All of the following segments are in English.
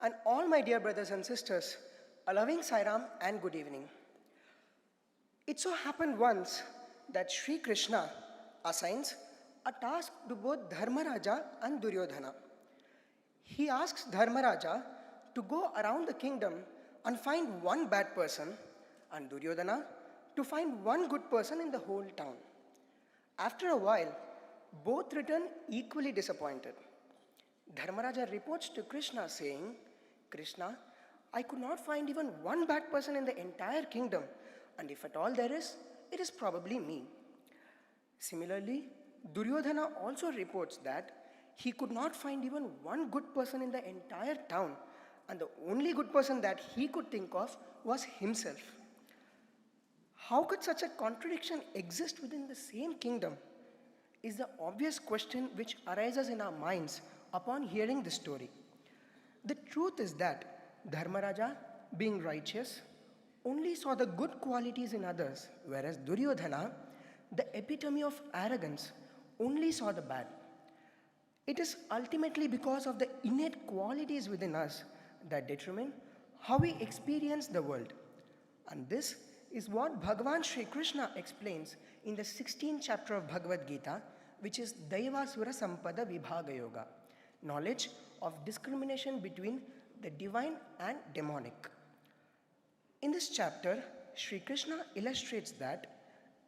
And all my dear brothers and sisters, a loving Sairam and good evening. It so happened once that Sri Krishna assigns a task to both Dharmaraja and Duryodhana. He asks Dharmaraja to go around the kingdom and find one bad person, and Duryodhana to find one good person in the whole town. After a while, both return equally disappointed. Dharmaraja reports to Krishna saying, Krishna, I could not find even one bad person in the entire kingdom, and if at all there is, it is probably me. Similarly, Duryodhana also reports that he could not find even one good person in the entire town, and the only good person that he could think of was himself. How could such a contradiction exist within the same kingdom? Is the obvious question which arises in our minds upon hearing this story. The truth is that Dharmaraja, being righteous, only saw the good qualities in others, whereas Duryodhana, the epitome of arrogance, only saw the bad. It is ultimately because of the innate qualities within us that determine how we experience the world. And this is what Bhagavan Sri Krishna explains in the 16th chapter of Bhagavad Gita, which is Daivasura Sampada Vibhaga Yoga, knowledge of discrimination between the divine and demonic. In this chapter, Sri Krishna illustrates that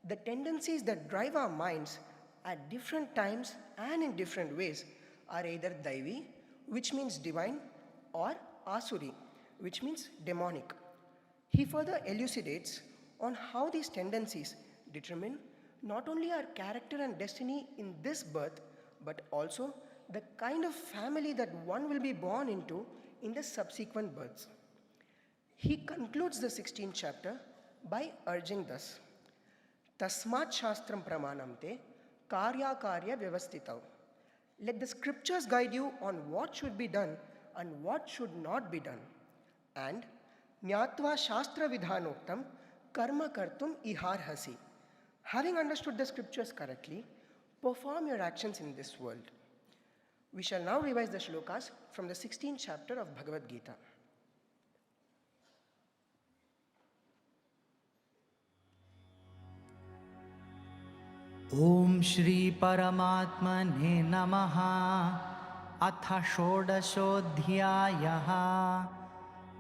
the tendencies that drive our minds at different times and in different ways are either Daivi, which means divine, or Asuri, which means demonic. He further elucidates on how these tendencies determine not only our character and destiny in this birth, but also the kind of family that one will be born into in the subsequent births. He concludes the 16th chapter by urging thus, Tasmat Shastram Pramanamte Karya Karya Vyavastitav. Let the scriptures guide you on what should be done and what should not be done. And Nyatva Shastra Vidhanoktam Karma Kartum Iharhasi. Having understood the scriptures correctly, perform your actions in this world. We shall now revise the shlokas from the 16th chapter of Bhagavad Gita. Om Shri Paramatmane Namaha Atha Shodashodhyayaha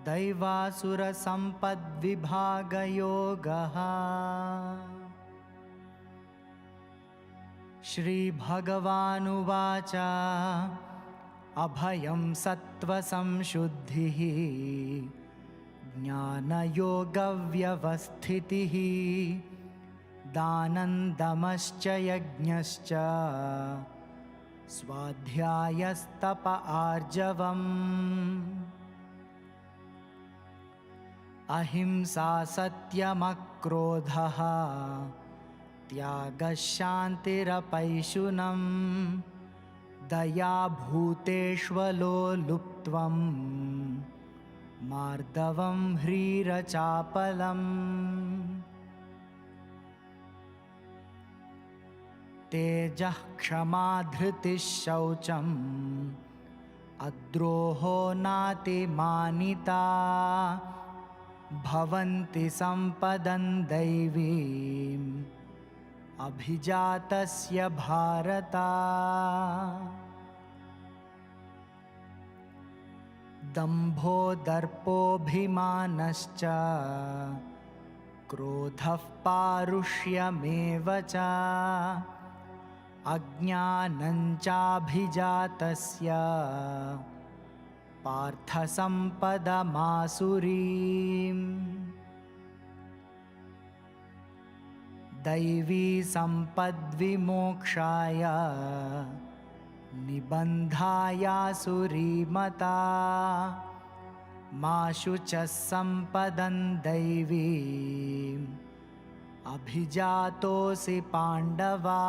Daivasura Sampad Vibhaga Yogaha. Shri Bhagavan Uvacha Abhayam Sattva Samshuddhihi Jnana Yoga Vyavasthitihi Danandamascha Yajñascha Swadhyayastapa Arjavam Ahimsa Satyamakrodhaha Tyagashantirapaishunam Daya Bhuteshvalo Luptvam Mardavam Hrirachapalam Tejah Kshama Dhriti Shaucham Adroho Nati Manita Bhavanti Sampadan Daivim Abhijatasya Bharata Dambho Darpo Bhimanascha Krodhah Parushyameva Ajnanancha Bhijatasya Partha Sampada Masurim Daivi Sampad Vimokshaya Nibandhaya Surimata Mashucha Sampadan Daivi Abhijatosi Pandava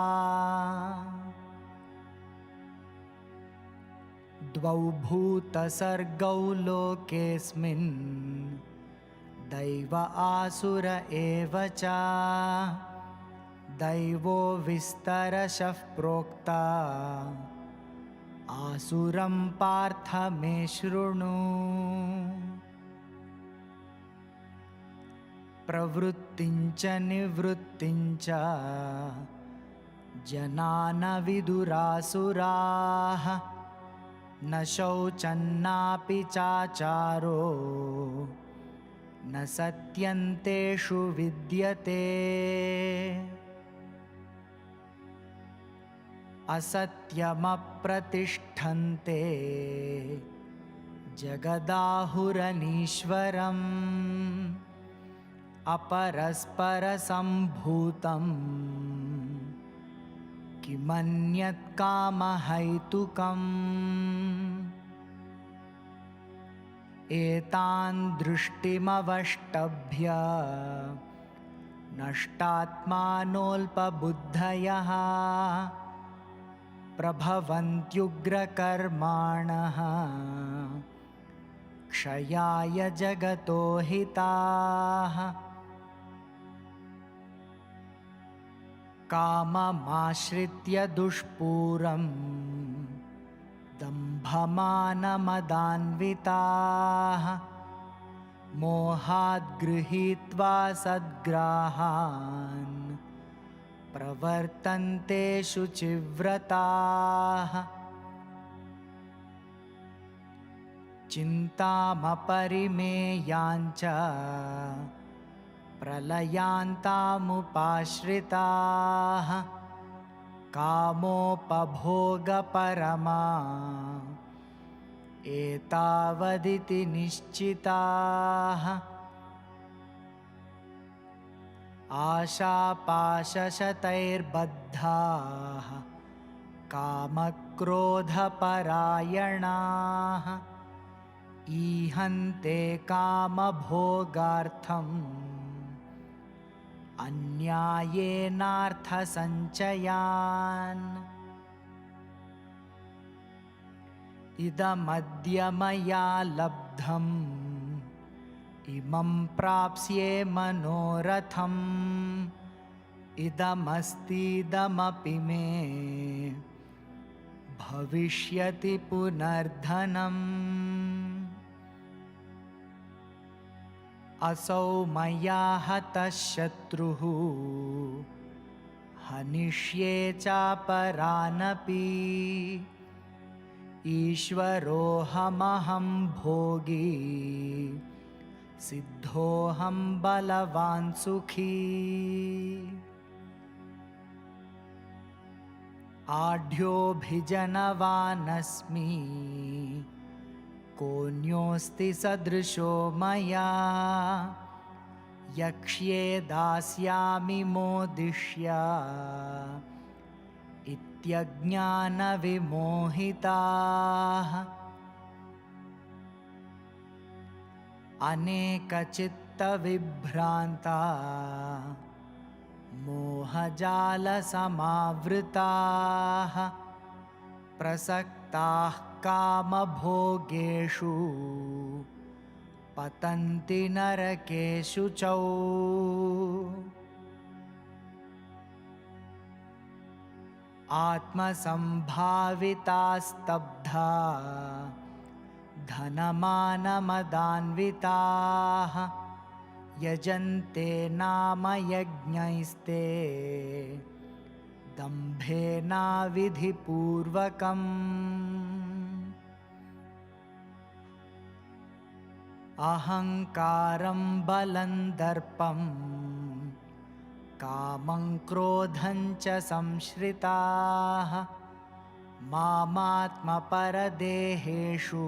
Dvau Bhuta Sargau Lokesmin Daiva Asura Evacha Daivo Vistarashah Prokta आसुरं Partha मे शृणु। प्रवृत्तिञ्च निवृत्तिञ्च जना न विदुरासुराः। न शौचन्नापि चाचारो न सत्यन्तेषु विद्यते। असत्यमप्रतिष्ठन्ते जगदाहुरनीश्वरम्। अपरस्परसम्भूतं किमन्यत् कामहैतुकम्। एतान् दृष्टिमवष्टभ्य नष्टात्मानोऽल्पबुद्धयः प्रभवन्त्युग्रकर्माणः क्षयाय जगतो हिताः। काममाश्रित्य दुष्पूरं दम्भमानमदान्विताः मोहाद् गृहीत्वा सद्ग्राहान् प्रवर्तन्ते शुचिव्रताः। चिन्तामपरिमेयाञ्च प्रलयान्तामुपाश्रिताः कामोपभोगपरमा एतावदिति निश्चिताः। आशापाशशतैर्बद्धाः कामक्रोधपरायणाः ईहन्ते कामभोगार्थम् अन्यायेनार्थसञ्चयान्। इदमद्य मया लब्धम् इमं प्राप्स्ये मनोरथम्। इदमस्तीदमपि मे भविष्यति पुनर्धनम्। असौ मया हतः शत्रुः हनिष्ये चापरानपि। ईश्वरोऽहमहं भोगी सिद्धोऽहं बलवान् सुखी। आढ्योऽभिजनवानस्मि कोऽन्योऽस्ति सदृशो मया। यक्ष्ये दास्यामि मोदिष्य इत्यज्ञानविमोहिताः। अनेकचित्तविभ्रान्ता मोहजालसमावृताः प्रसक्ताः कामभोगेषु पतन्ति नरकेषु च। आत्मसम्भावितास्तब्धा धनमानमदान्विताः यजन्ते नाम यज्ञैस्ते दम्भेनाविधिपूर्वकम्। अहङ्कारं बलं दर्पं कामं क्रोधं च संश्रिताः मामात्मपरदेहेषु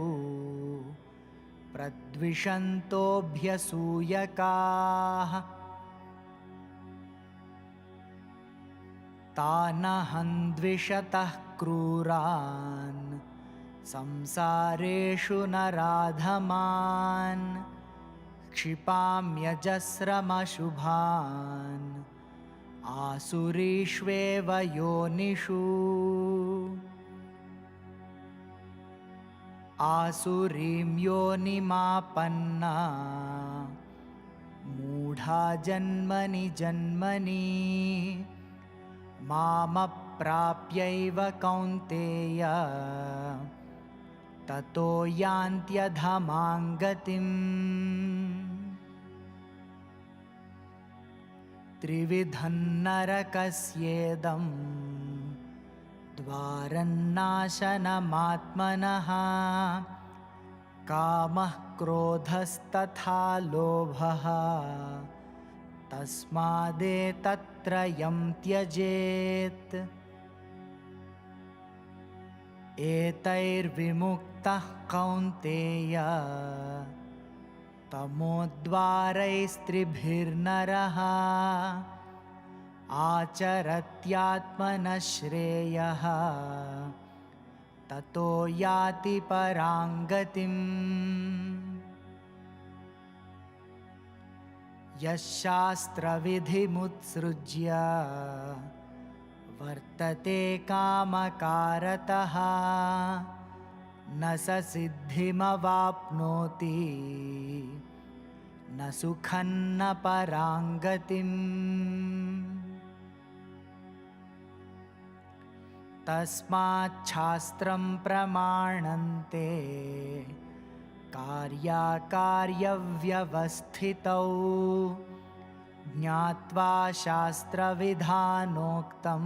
प्रद्विषन्तोऽभ्यसूयकाः। तानहं द्विषतः क्रूरान् संसारेषु नराधमान् क्षिपाम्यजस्रमशुभान् आसुरीष्वेव योनिषु। आसुरीं योनिमापन्ना मूढा जन्मनि जन्मनि मामप्राप्यैव प्राप्यैव कौन्तेय ततो यान्त्यधमां गतिम् त्रिविधं नरकस्येदं द्वारन्नाशनमात्मनः कामः क्रोधस्तथा लोभः तस्मादेतत्त्रयं त्यजेत् एतैर्विमुक्तः कौन्तेय तमोद्वारैस्त्रिभिर्नरः आचरत्यात्मनः श्रेयः ततो याति परां गतिम् यः शास्त्रविधिमुत्सृज्य वर्तते कामकारतः न स सिद्धिमवाप्नोति न सुखं न परां गतिम् तस्माच्छास्त्रं प्रमाणन्ते कार्याकार्यव्यवस्थितौ ज्ञात्वा शास्त्रविधानोक्तं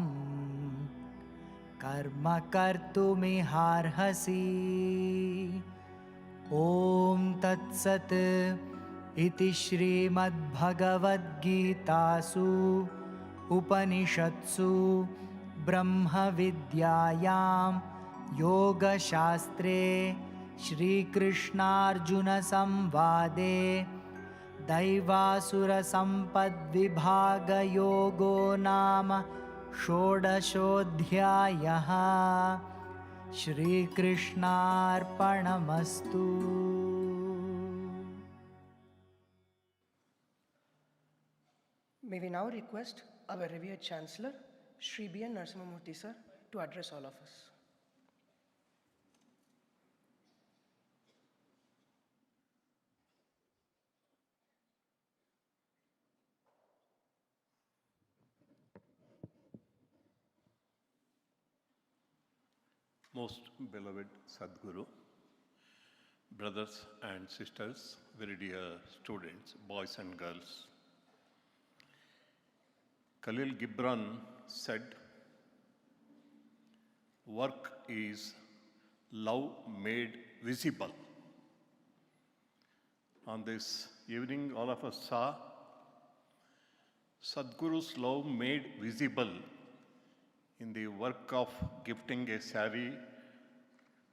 कर्म कर्तुमिहार्हसि ॐ तत्सत् इति श्रीमद्भगवद्गीतासु उपनिषत्सु ब्रह्मविद्यायां योगशास्त्रे श्रीकृष्णार्जुनसंवादे दैवासुरसम्पद्विभागयोगो नाम षोडशोऽध्यायः श्रीकृष्णार्पणमस्तु। May we now request our revered Chancellor, Shri B.N. Narasimhamurthy sir, to address all of us. Most beloved Sadguru, brothers and sisters, very dear students, boys and girls. Khalil Gibran said, "Work is love made visible." On this evening, all of us saw Sadguru's love made visible in the work of gifting a sari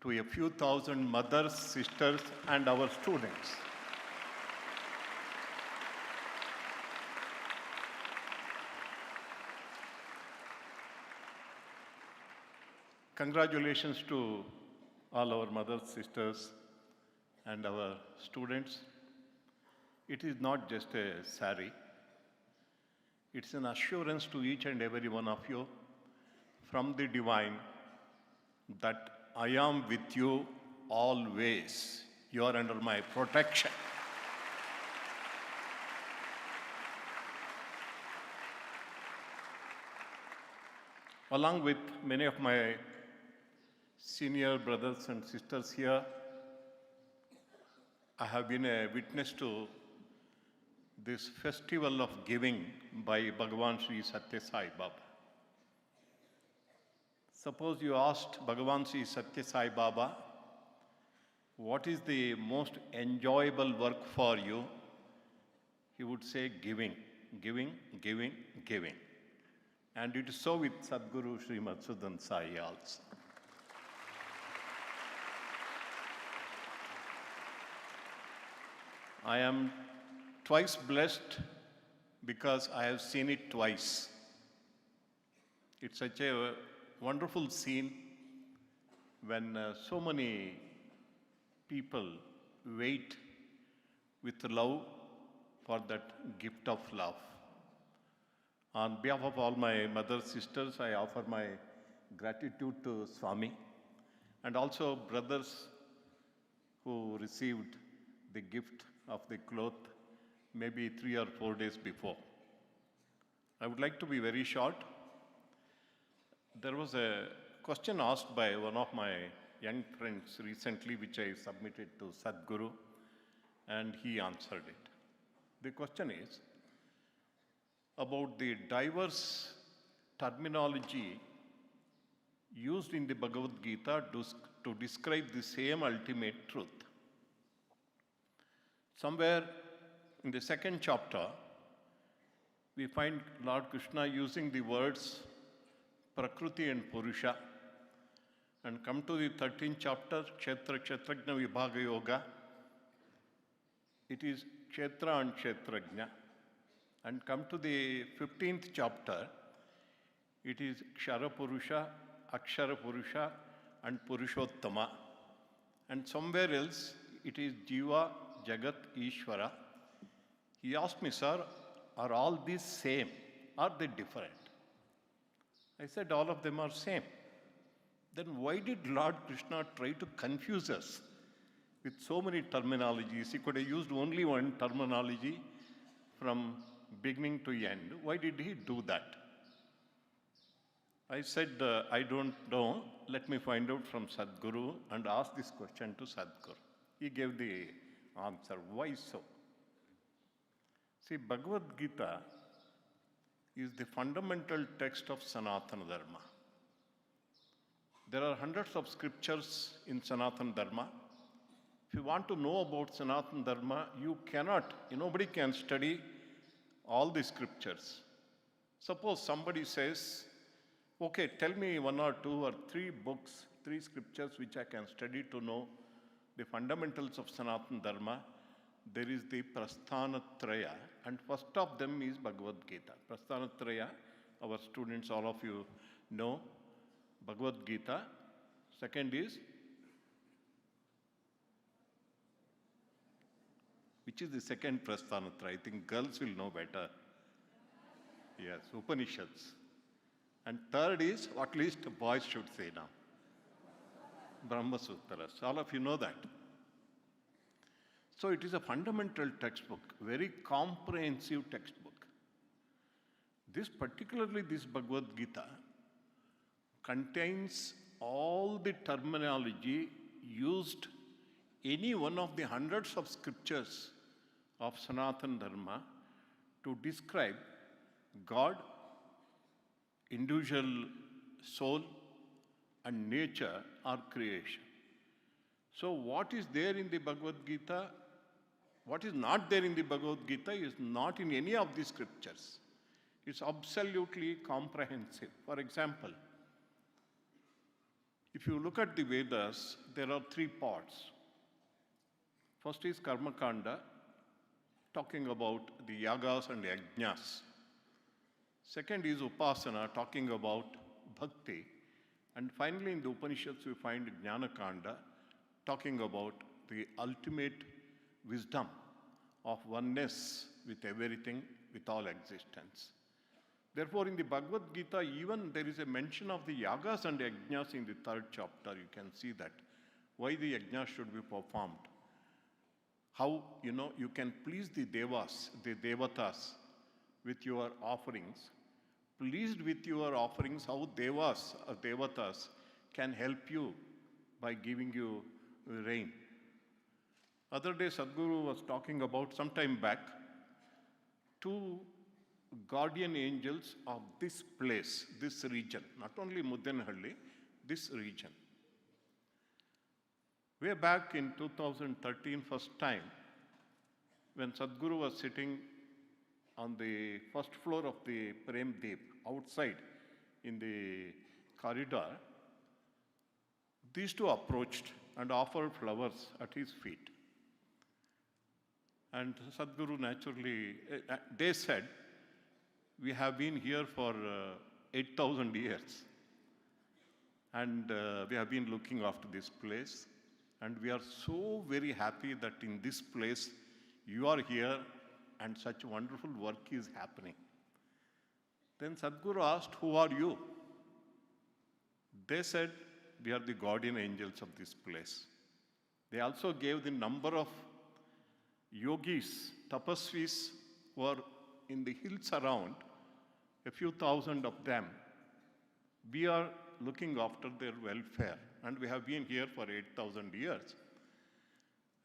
to a few thousand mothers, sisters, and our students. Congratulations to all our mothers, sisters, and our students. It is not just a sari. It's an assurance to each and every one of you from the divine that I am with you always. You are under my protection. Along with many of my senior brothers and sisters here, I have been a witness to this festival of giving by Bhagavan Sri Sathya Sai Baba. Suppose you asked Bhagavan Sri Sathya Sai Baba, what is the most enjoyable work for you? He would say giving, giving, giving, giving. And it is so with Sadguru Sri Madhusudan Sai also. I am twice blessed because I have seen it twice. It's such a wonderful scene when so many people wait with love for that gift of love. On behalf of all my mother sisters, I offer my gratitude to Swami and also brothers who received the gift of the cloth maybe 3 or 4 days before. I would like to be very short. There was a question asked by one of my young friends recently, which I submitted to Sadguru, and he answered it. The question is about the diverse terminology used in the Bhagavad Gita to describe the same ultimate truth. Somewhere in the second chapter, we find Lord Krishna using the words Prakriti and Purusha, and come to the 13th chapter, Kshetra Kshetrajna Vibhaga Yoga. It is Kshetra and Kshetrajna. And come to the 15th chapter, it is Kshara Purusha, Akshara Purusha, and Purushottama. And somewhere else, it is Jiva, Jagat, Ishvara. He asked me, sir, are all these same? Are they different? I said, all of them are same. Then why did Lord Krishna try to confuse us with so many terminologies? He could have used only one terminology from beginning to end. Why did he do that? I said, I don't know. Let me find out from Sadguru and ask this question to Sadguru. He gave the answer. Why so? See, Bhagavad Gita is the fundamental text of Sanathana Dharma. There are hundreds of scriptures in Sanathana Dharma. If you want to know about Sanathana Dharma, nobody can study all the scriptures. Suppose somebody says, okay, tell me one or two or three books, three scriptures which I can study to know the fundamentals of Sanatana Dharma. There is the Prasthanatraya, and first of them is Bhagavad Gita. Prasthanatraya, our students, all of you know Bhagavad Gita. Second is, which is the second Prasthanatraya? I think girls will know better. Yes, Upanishads. And third is, what at least boys should say now, Brahma Sutras. All of you know that. So it is a fundamental textbook, very comprehensive textbook. Particularly this Bhagavad Gita contains all the terminology used any one of the hundreds of scriptures of Sanatana Dharma to describe God, individual soul, and nature or creation. So what is there in the Bhagavad Gita, what is not there in the Bhagavad Gita is not in any of the scriptures. It's absolutely comprehensive. For example, if you look at the Vedas, there are three parts. First is Karma Kanda, talking about the yagas and yajnas. Second is Upasana, talking about bhakti. And finally, in the Upanishads, we find Jnana Kanda, talking about the ultimate wisdom of oneness with everything, with all existence. Therefore, in the Bhagavad Gita, even there is a mention of the yagas and yajnas in the third chapter. You can see that. Why the yajnas should be performed. How, you can please the devas, the devatas, with your offerings. Pleased with your offerings, how devas or devatas can help you by giving you rain. Other day, Sadguru was talking about, some time back, two guardian angels of this place, this region, not only Muddenahalli, this region. Way back in 2013, first time, when Sadguru was sitting on the first floor of the Premamrutham, outside in the corridor, these two approached and offered flowers at his feet. And Sadguru naturally, they said, we have been here for 8,000 years. And we have been looking after this place. And we are so very happy that in this place you are here and such wonderful work is happening. Then Sadguru asked, who are you? They said, we are the guardian angels of this place. They also gave the number of yogis, tapasvis, who are in the hills around, a few thousand of them, We are looking after their welfare, and we have been here for 8,000 years.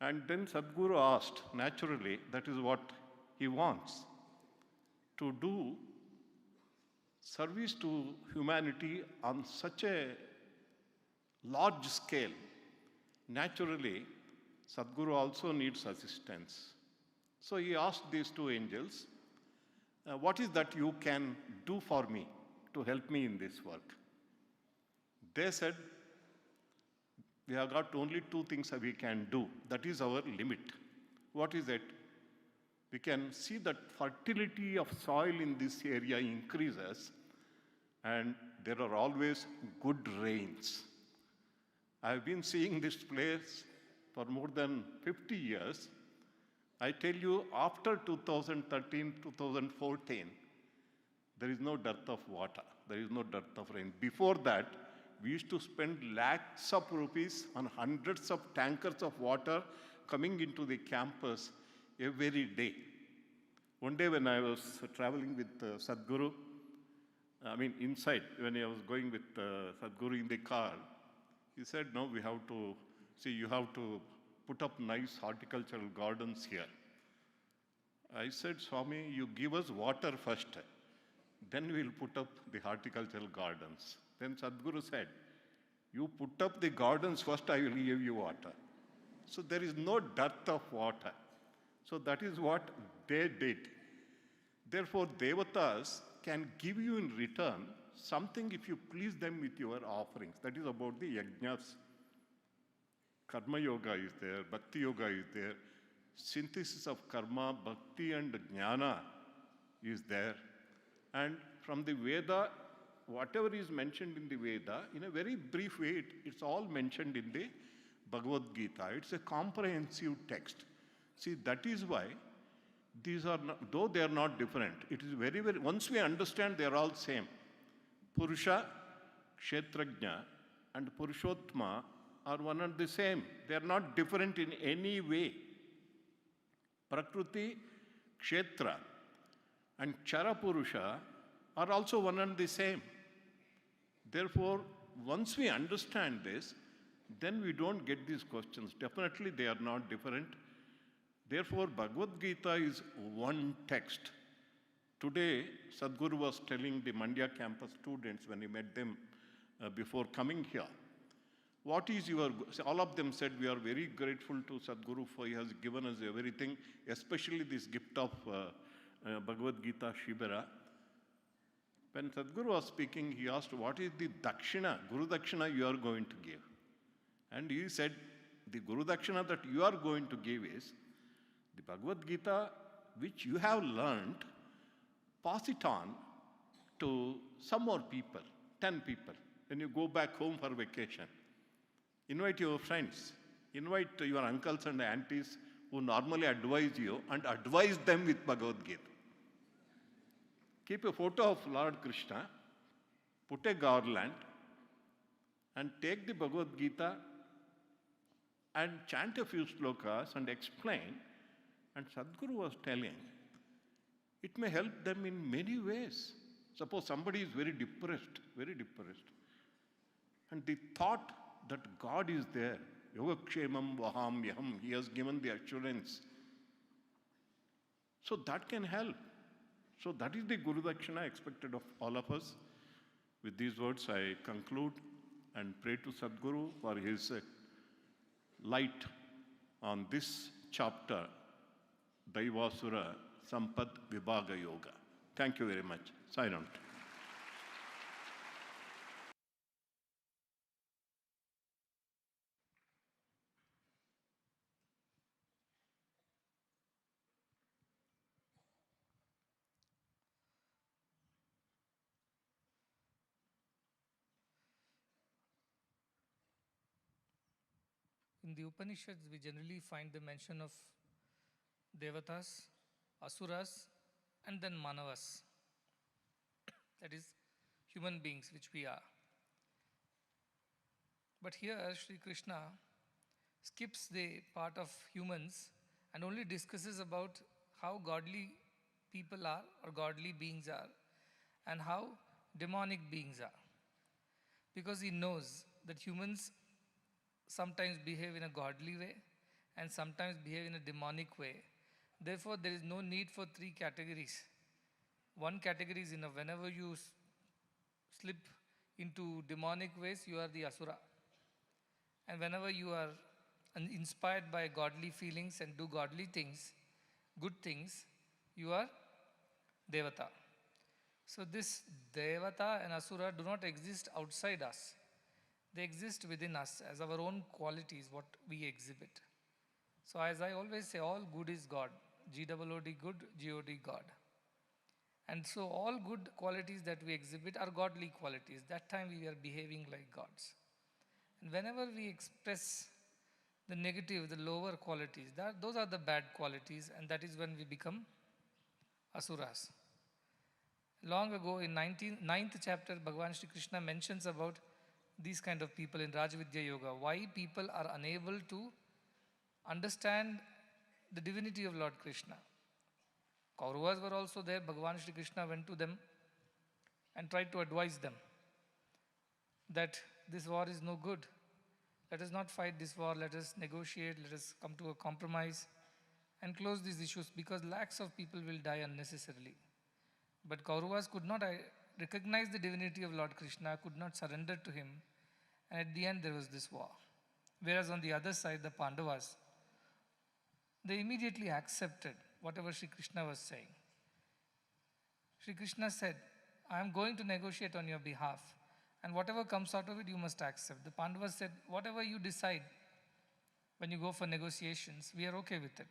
And then Sadguru asked, naturally, that is what he wants, to do service to humanity on such a large scale. Naturally, Sadguru also needs assistance. So he asked these two angels, what is that you can do for me to help me in this work? They said, we have got only two things that we can do. That is our limit. What is it? We can see that fertility of soil in this area increases, and there are always good rains. I have been seeing this place for more than 50 years. I tell you, after 2013, 2014, there is no dearth of water. There is no dearth of rain. Before that, we used to spend lakhs of rupees on hundreds of tankers of water coming into the campus every day. One day when I was traveling with Sadguru, inside, when I was going with Sadguru in the car, he said, no, we have to, you have to put up nice horticultural gardens here. I said, Swami, you give us water first, then we'll put up the horticultural gardens. Then Sadguru said, you put up the gardens first, I will give you water. So there is no dearth of water. So that is what they did. Therefore, devatas can give you in return something if you please them with your offerings. That is about the yajnas. Karma yoga is there, bhakti yoga is there, synthesis of karma, bhakti and jnana is there. And from the Veda, whatever is mentioned in the Veda, in a very brief way, it's all mentioned in the Bhagavad Gita. It's a comprehensive text. See, that is why these are not, though they are not different, it is very, very, once we understand they are all same. Purusha, Kshetrajna and Purushottama are one and the same. They are not different in any way. Prakriti, Kshetra and Chara Purusha are also one and the same. Therefore, once we understand this, then we don't get these questions. Definitely they are not different. Therefore, Bhagavad Gita is one text. Today, Sadguru was telling the Mandya campus students when he met them before coming here, what is your, all of them said, we are very grateful to Sadguru for he has given us everything, especially this gift of Bhagavad Gita Shibara. When Sadguru was speaking, he asked, what is the dakshina, Guru Dakshina you are going to give? And he said, the Guru Dakshina that you are going to give is the Bhagavad Gita which you have learned, pass it on to some more people, 10 people. When you go back home for vacation, invite your friends, invite your uncles and aunties who normally advise you and advise them with Bhagavad Gita. Keep a photo of Lord Krishna, put a garland, and take the Bhagavad Gita and chant a few slokas and explain. And Sadguru was telling, it may help them in many ways. Suppose somebody is very depressed, and the thought that God is there, Yogakshemam Vaham Yaham, he has given the assurance. So that can help. So that is the Guru Dakshina expected of all of us. With these words, I conclude and pray to Sadguru for his light on this chapter, Daivasura Sampad Vibhaga Yoga. Thank you very much. Silent. In the Upanishads, we generally find the mention of Devatas, Asuras, and then Manavas. That is, human beings, which we are. But here, Sri Krishna skips the part of humans and only discusses about how godly people are or godly beings are and how demonic beings are. because he knows that humans sometimes behave in a godly way and sometimes behave in a demonic way. Therefore, there is no need for three categories. One category is enough. Whenever you slip into demonic ways, you are the asura. And whenever you are inspired by godly feelings and do godly things, good things, you are devata. So this devata and asura do not exist outside us. They exist within us as our own qualities, what we exhibit. So as I always say, all good is God. G-O-O-D, good, G-O-D, God. And so all good qualities that we exhibit are godly qualities. That time we are behaving like gods. And whenever we express the negative, the lower qualities, those are the bad qualities, and that is when we become asuras. Long ago in 9th chapter, Bhagavan Shri Krishna mentions about these kind of people in Rajavidya Yoga. Why people are unable to understand the divinity of Lord Krishna. Kauravas were also there. Bhagavan Shri Krishna went to them and tried to advise them that this war is no good. Let us not fight this war. Let us negotiate. Let us come to a compromise and close these issues, because lakhs of people will die unnecessarily. But Kauravas could not recognize the divinity of Lord Krishna, could not surrender to him, and at the end there was this war. Whereas on the other side, the Pandavas, they immediately accepted whatever Sri Krishna was saying. Sri Krishna said, I am going to negotiate on your behalf, and whatever comes out of it, you must accept. The Pandavas said, whatever you decide when you go for negotiations, we are okay with it.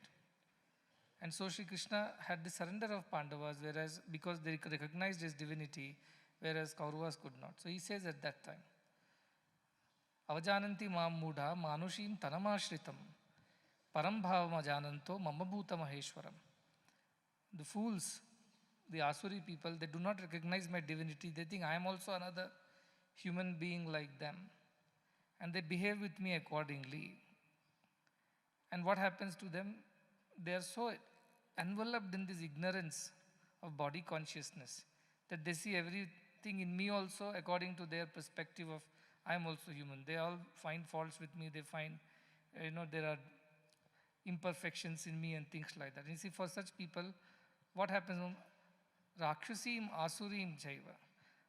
And so Sri Krishna had the surrender of Pandavas, whereas because they recognized his divinity, whereas Kauravas could not. So he says at that time, Avajananti mam mudha manushim tanamashritam param bhavam ajananto mamabhuta maheshwaram. The fools, the Asuri people, they do not recognize my divinity. They think I am also another human being like them. And they behave with me accordingly. And what happens to them? They are so enveloped in this ignorance of body consciousness that they see everything in me also according to their perspective of I am also human. They all find faults with me. They find, there are imperfections in me and things like that. And you see, for such people, what happens? Rakshasim asurim jaiva,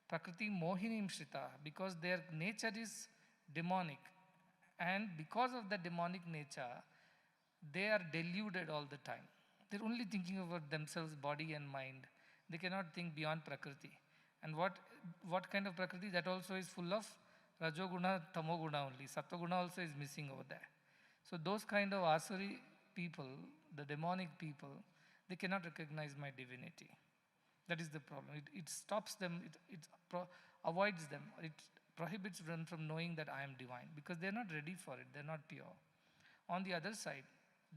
prakriti mohinim shrita, because their nature is demonic. And because of the demonic nature, they are deluded all the time. They're only thinking about themselves, body and mind. They cannot think beyond Prakriti. And what kind of Prakriti? That also is full of Rajoguna, Tamoguna only. Sattva-guna also is missing over there. So those kind of Asuri people, the demonic people, they cannot recognize my divinity. That is the problem. It stops them, it avoids them, it prohibits them from knowing that I am divine, because they're not ready for it, they're not pure. On the other side,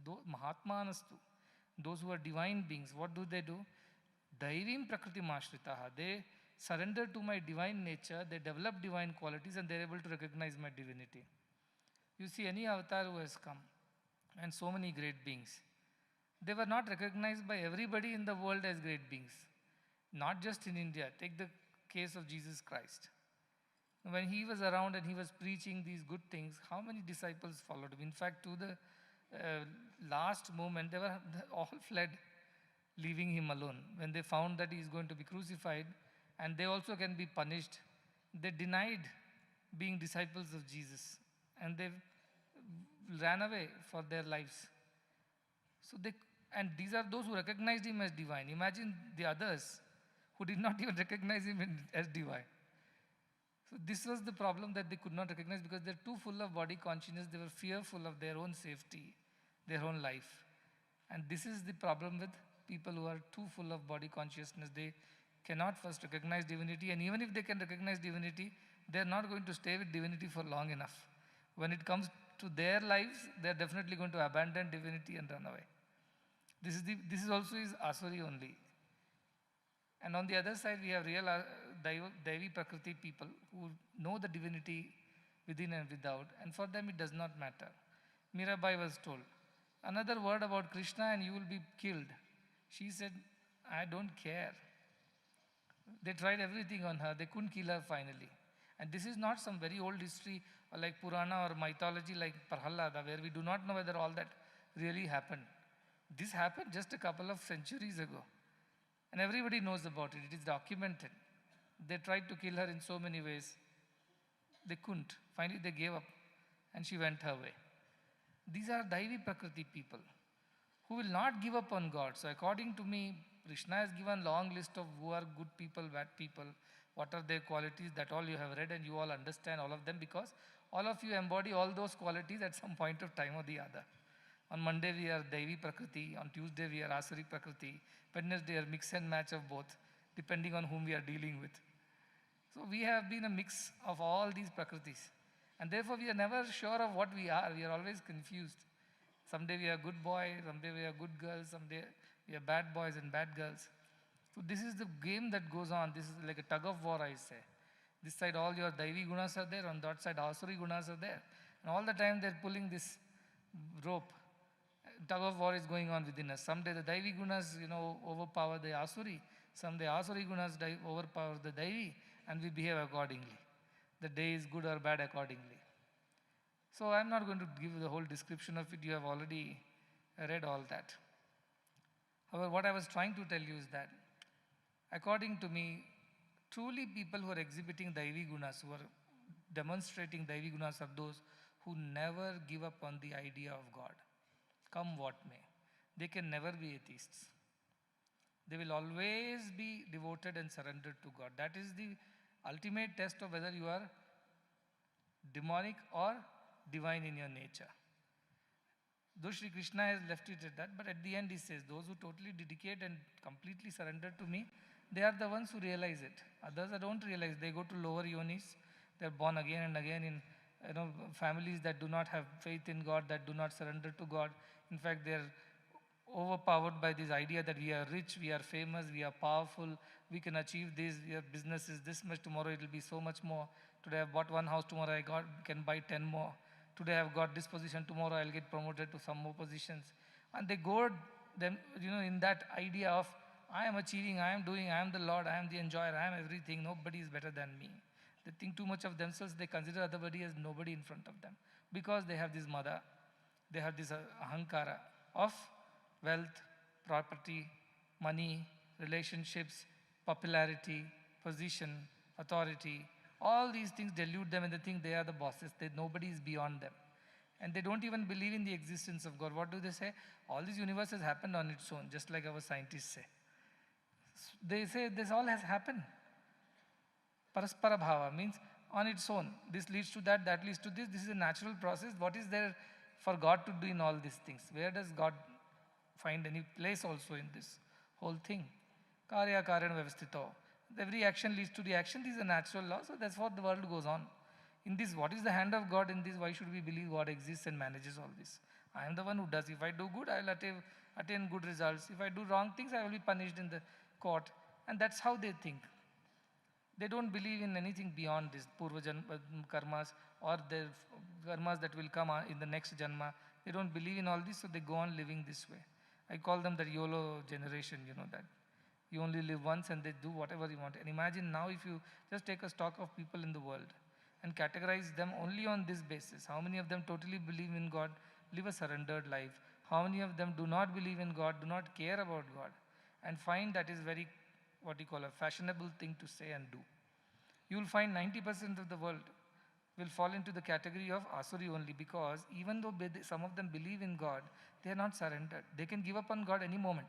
Mahatmanastu, those who are divine beings, what do? Daivim prakriti mashritaha. They surrender to my divine nature, they develop divine qualities, and they're able to recognize my divinity. You see, any avatar who has come, and so many great beings, they were not recognized by everybody in the world as great beings. Not just in India. Take the case of Jesus Christ. When he was around and he was preaching these good things, how many disciples followed him? In fact, to the last moment, they all fled, leaving him alone. When they found that he is going to be crucified and they also can be punished, they denied being disciples of Jesus and they ran away for their lives. And these are those who recognized him as divine. Imagine the others who did not even recognize him as divine. So this was the problem, that they could not recognize, because they're too full of body consciousness. They were fearful of their own safety, their own life. And this is the problem with people who are too full of body consciousness. They cannot first recognize divinity, and even if they can recognize divinity, they're not going to stay with divinity for long enough. When it comes to their lives, they're definitely going to abandon divinity and run away. This is also is Asuri only. And on the other side, we have real Devi Prakriti people who know the divinity within and without, and for them it does not matter. Mirabai was told, another word about Krishna and you will be killed. She said, I don't care. They tried everything on her. They couldn't kill her finally. And this is not some very old history like Purana or mythology like Prahalada, where we do not know whether all that really happened. This happened just a couple of centuries ago. And everybody knows about it. It is documented. They tried to kill her in so many ways. They couldn't. Finally, they gave up and she went her way. These are Daivi Prakriti people who will not give up on God. So according to me, Krishna has given long list of who are good people, bad people, what are their qualities, that all you have read and you all understand all of them because all of you embody all those qualities at some point of time or the other. On Monday we are Daivi Prakriti, on Tuesday we are Asuri Prakriti, Wednesday are mix and match of both, depending on whom we are dealing with. So we have been a mix of all these Prakritis. And therefore we are never sure of what we are always confused. Someday we are good boys, someday we are good girls, someday we are bad boys and bad girls. So this is the game that goes on. This is like a tug of war, I say. This side all your Daivi gunas are there, on that side Asuri gunas are there. And all the time they're pulling this rope. Tug of war is going on within us. Someday the Daivi gunas, overpower the Asuri. Someday Asuri gunas overpower the Daivi, and we behave accordingly. The day is good or bad accordingly. So I'm not going to give the whole description of it. You have already read all that. However, what I was trying to tell you is that, according to me, truly people who are exhibiting Daivi gunas, who are demonstrating Daivi gunas, are those who never give up on the idea of God. Come what may. They can never be atheists. They will always be devoted and surrendered to God. That is the ultimate test of whether you are demonic or divine in your nature. Though Sri Krishna has left it at that, but at the end he says, those who totally dedicate and completely surrender to me, they are the ones who realize it. Others don't realize. They go to lower yonis. They are born again and again in families that do not have faith in God, that do not surrender to God. In fact, they are overpowered by this idea that we are rich, we are famous, we are powerful, we can achieve this, your business is this much, tomorrow it will be so much more. Today I have bought one house, tomorrow I can buy 10 more. Today I have got this position, tomorrow I'll get promoted to some more positions. And they goad them, in that idea of, I am achieving, I am doing, I am the Lord, I am the enjoyer, I am everything, nobody is better than me. They think too much of themselves, they consider everybody as nobody in front of them. Because they have this mada, they have this ahankara of wealth, property, money, relationships, popularity, position, authority. All these things delude them and they think they are the bosses, nobody is beyond them. And they don't even believe in the existence of God. What do they say? All this universe has happened on its own, just like our scientists say. They say this all has happened. Paraspara bhava means on its own. This leads to that, that leads to this. This is a natural process. What is there for God to do in all these things? Where does God find any place also in this whole thing? Karya karan vyavasthito. Every action leads to the action. This is a natural law. So that's what the world goes on. In this, what is the hand of God in this? Why should we believe God exists and manages all this? I am the one who does. If I do good, I will attain good results. If I do wrong things, I will be punished in the court. And that's how they think. They don't believe in anything beyond this purva janma karmas or the karmas that will come in the next janma. They don't believe in all this, so they go on living this way. I call them the YOLO generation, that. You only live once and they do whatever you want. And imagine now if you just take a stock of people in the world and categorize them only on this basis. How many of them totally believe in God, live a surrendered life? How many of them do not believe in God, do not care about God, and find that is very, what you call a fashionable thing to say and do? You will find 90% of the world will fall into the category of Asuri only, because even though some of them believe in God, they are not surrendered. They can give up on God any moment.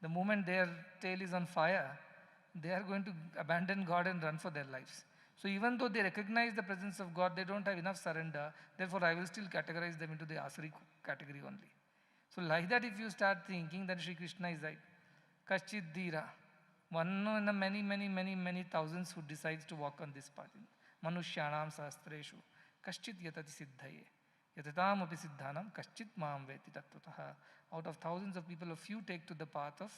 The moment their tail is on fire, they are going to abandon God and run for their lives. So even though they recognize the presence of God, they don't have enough surrender. Therefore, I will still categorize them into the Asuri category only. So like that, if you start thinking that Sri Krishna is right, Kaschit Dhira, one in the many thousands who decides to walk on this path. Manushyanam sahastreshu kaschit yatati siddhaye yatatam api siddhanam kaschit maam veti tattvataha. Out of thousands of people, a few take to the path of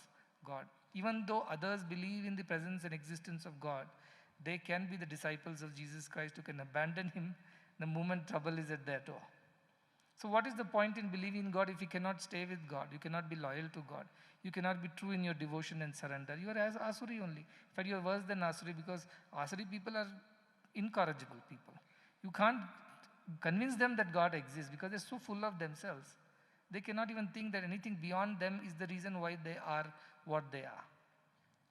God. Even though others believe in the presence and existence of God, they can be the disciples of Jesus Christ who can abandon Him the moment trouble is at their door. So what is the point in believing in God if you cannot stay with God? You cannot be loyal to God. You cannot be true in your devotion and surrender. You are as Asuri only. In fact, you are worse than Asuri, because Asuri people are incorrigible people. You can't convince them that God exists because they're so full of themselves. They cannot even think that anything beyond them is the reason why they are what they are.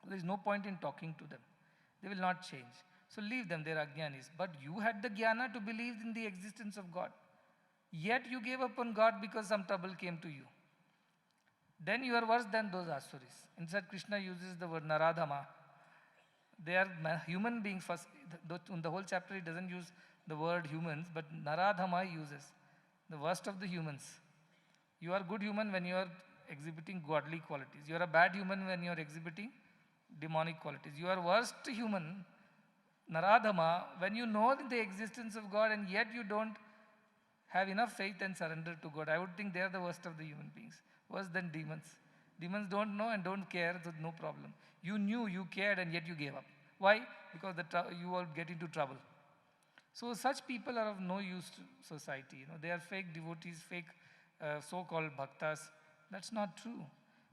There is no point in talking to them. They will not change. So leave them, they are ajnanis. But you had the jnana to believe in the existence of God. Yet you gave up on God because some trouble came to you. Then you are worse than those asuris. Instead, Krishna uses the word naradhama. They are human beings first. In the whole chapter, he doesn't use the word humans, but naradhama he uses. The worst of the humans. You are good human when you are exhibiting godly qualities. You are a bad human when you are exhibiting demonic qualities. You are worst human, naradhama, when you know the existence of God and yet you don't have enough faith and surrender to God. I would think they are the worst of the human beings. Worse than demons. Demons don't know and don't care, so no problem. You knew, you cared, and yet you gave up. Why? Because you will get into trouble. So such people are of no use to society. They are fake devotees, fake so-called bhaktas. That's not true.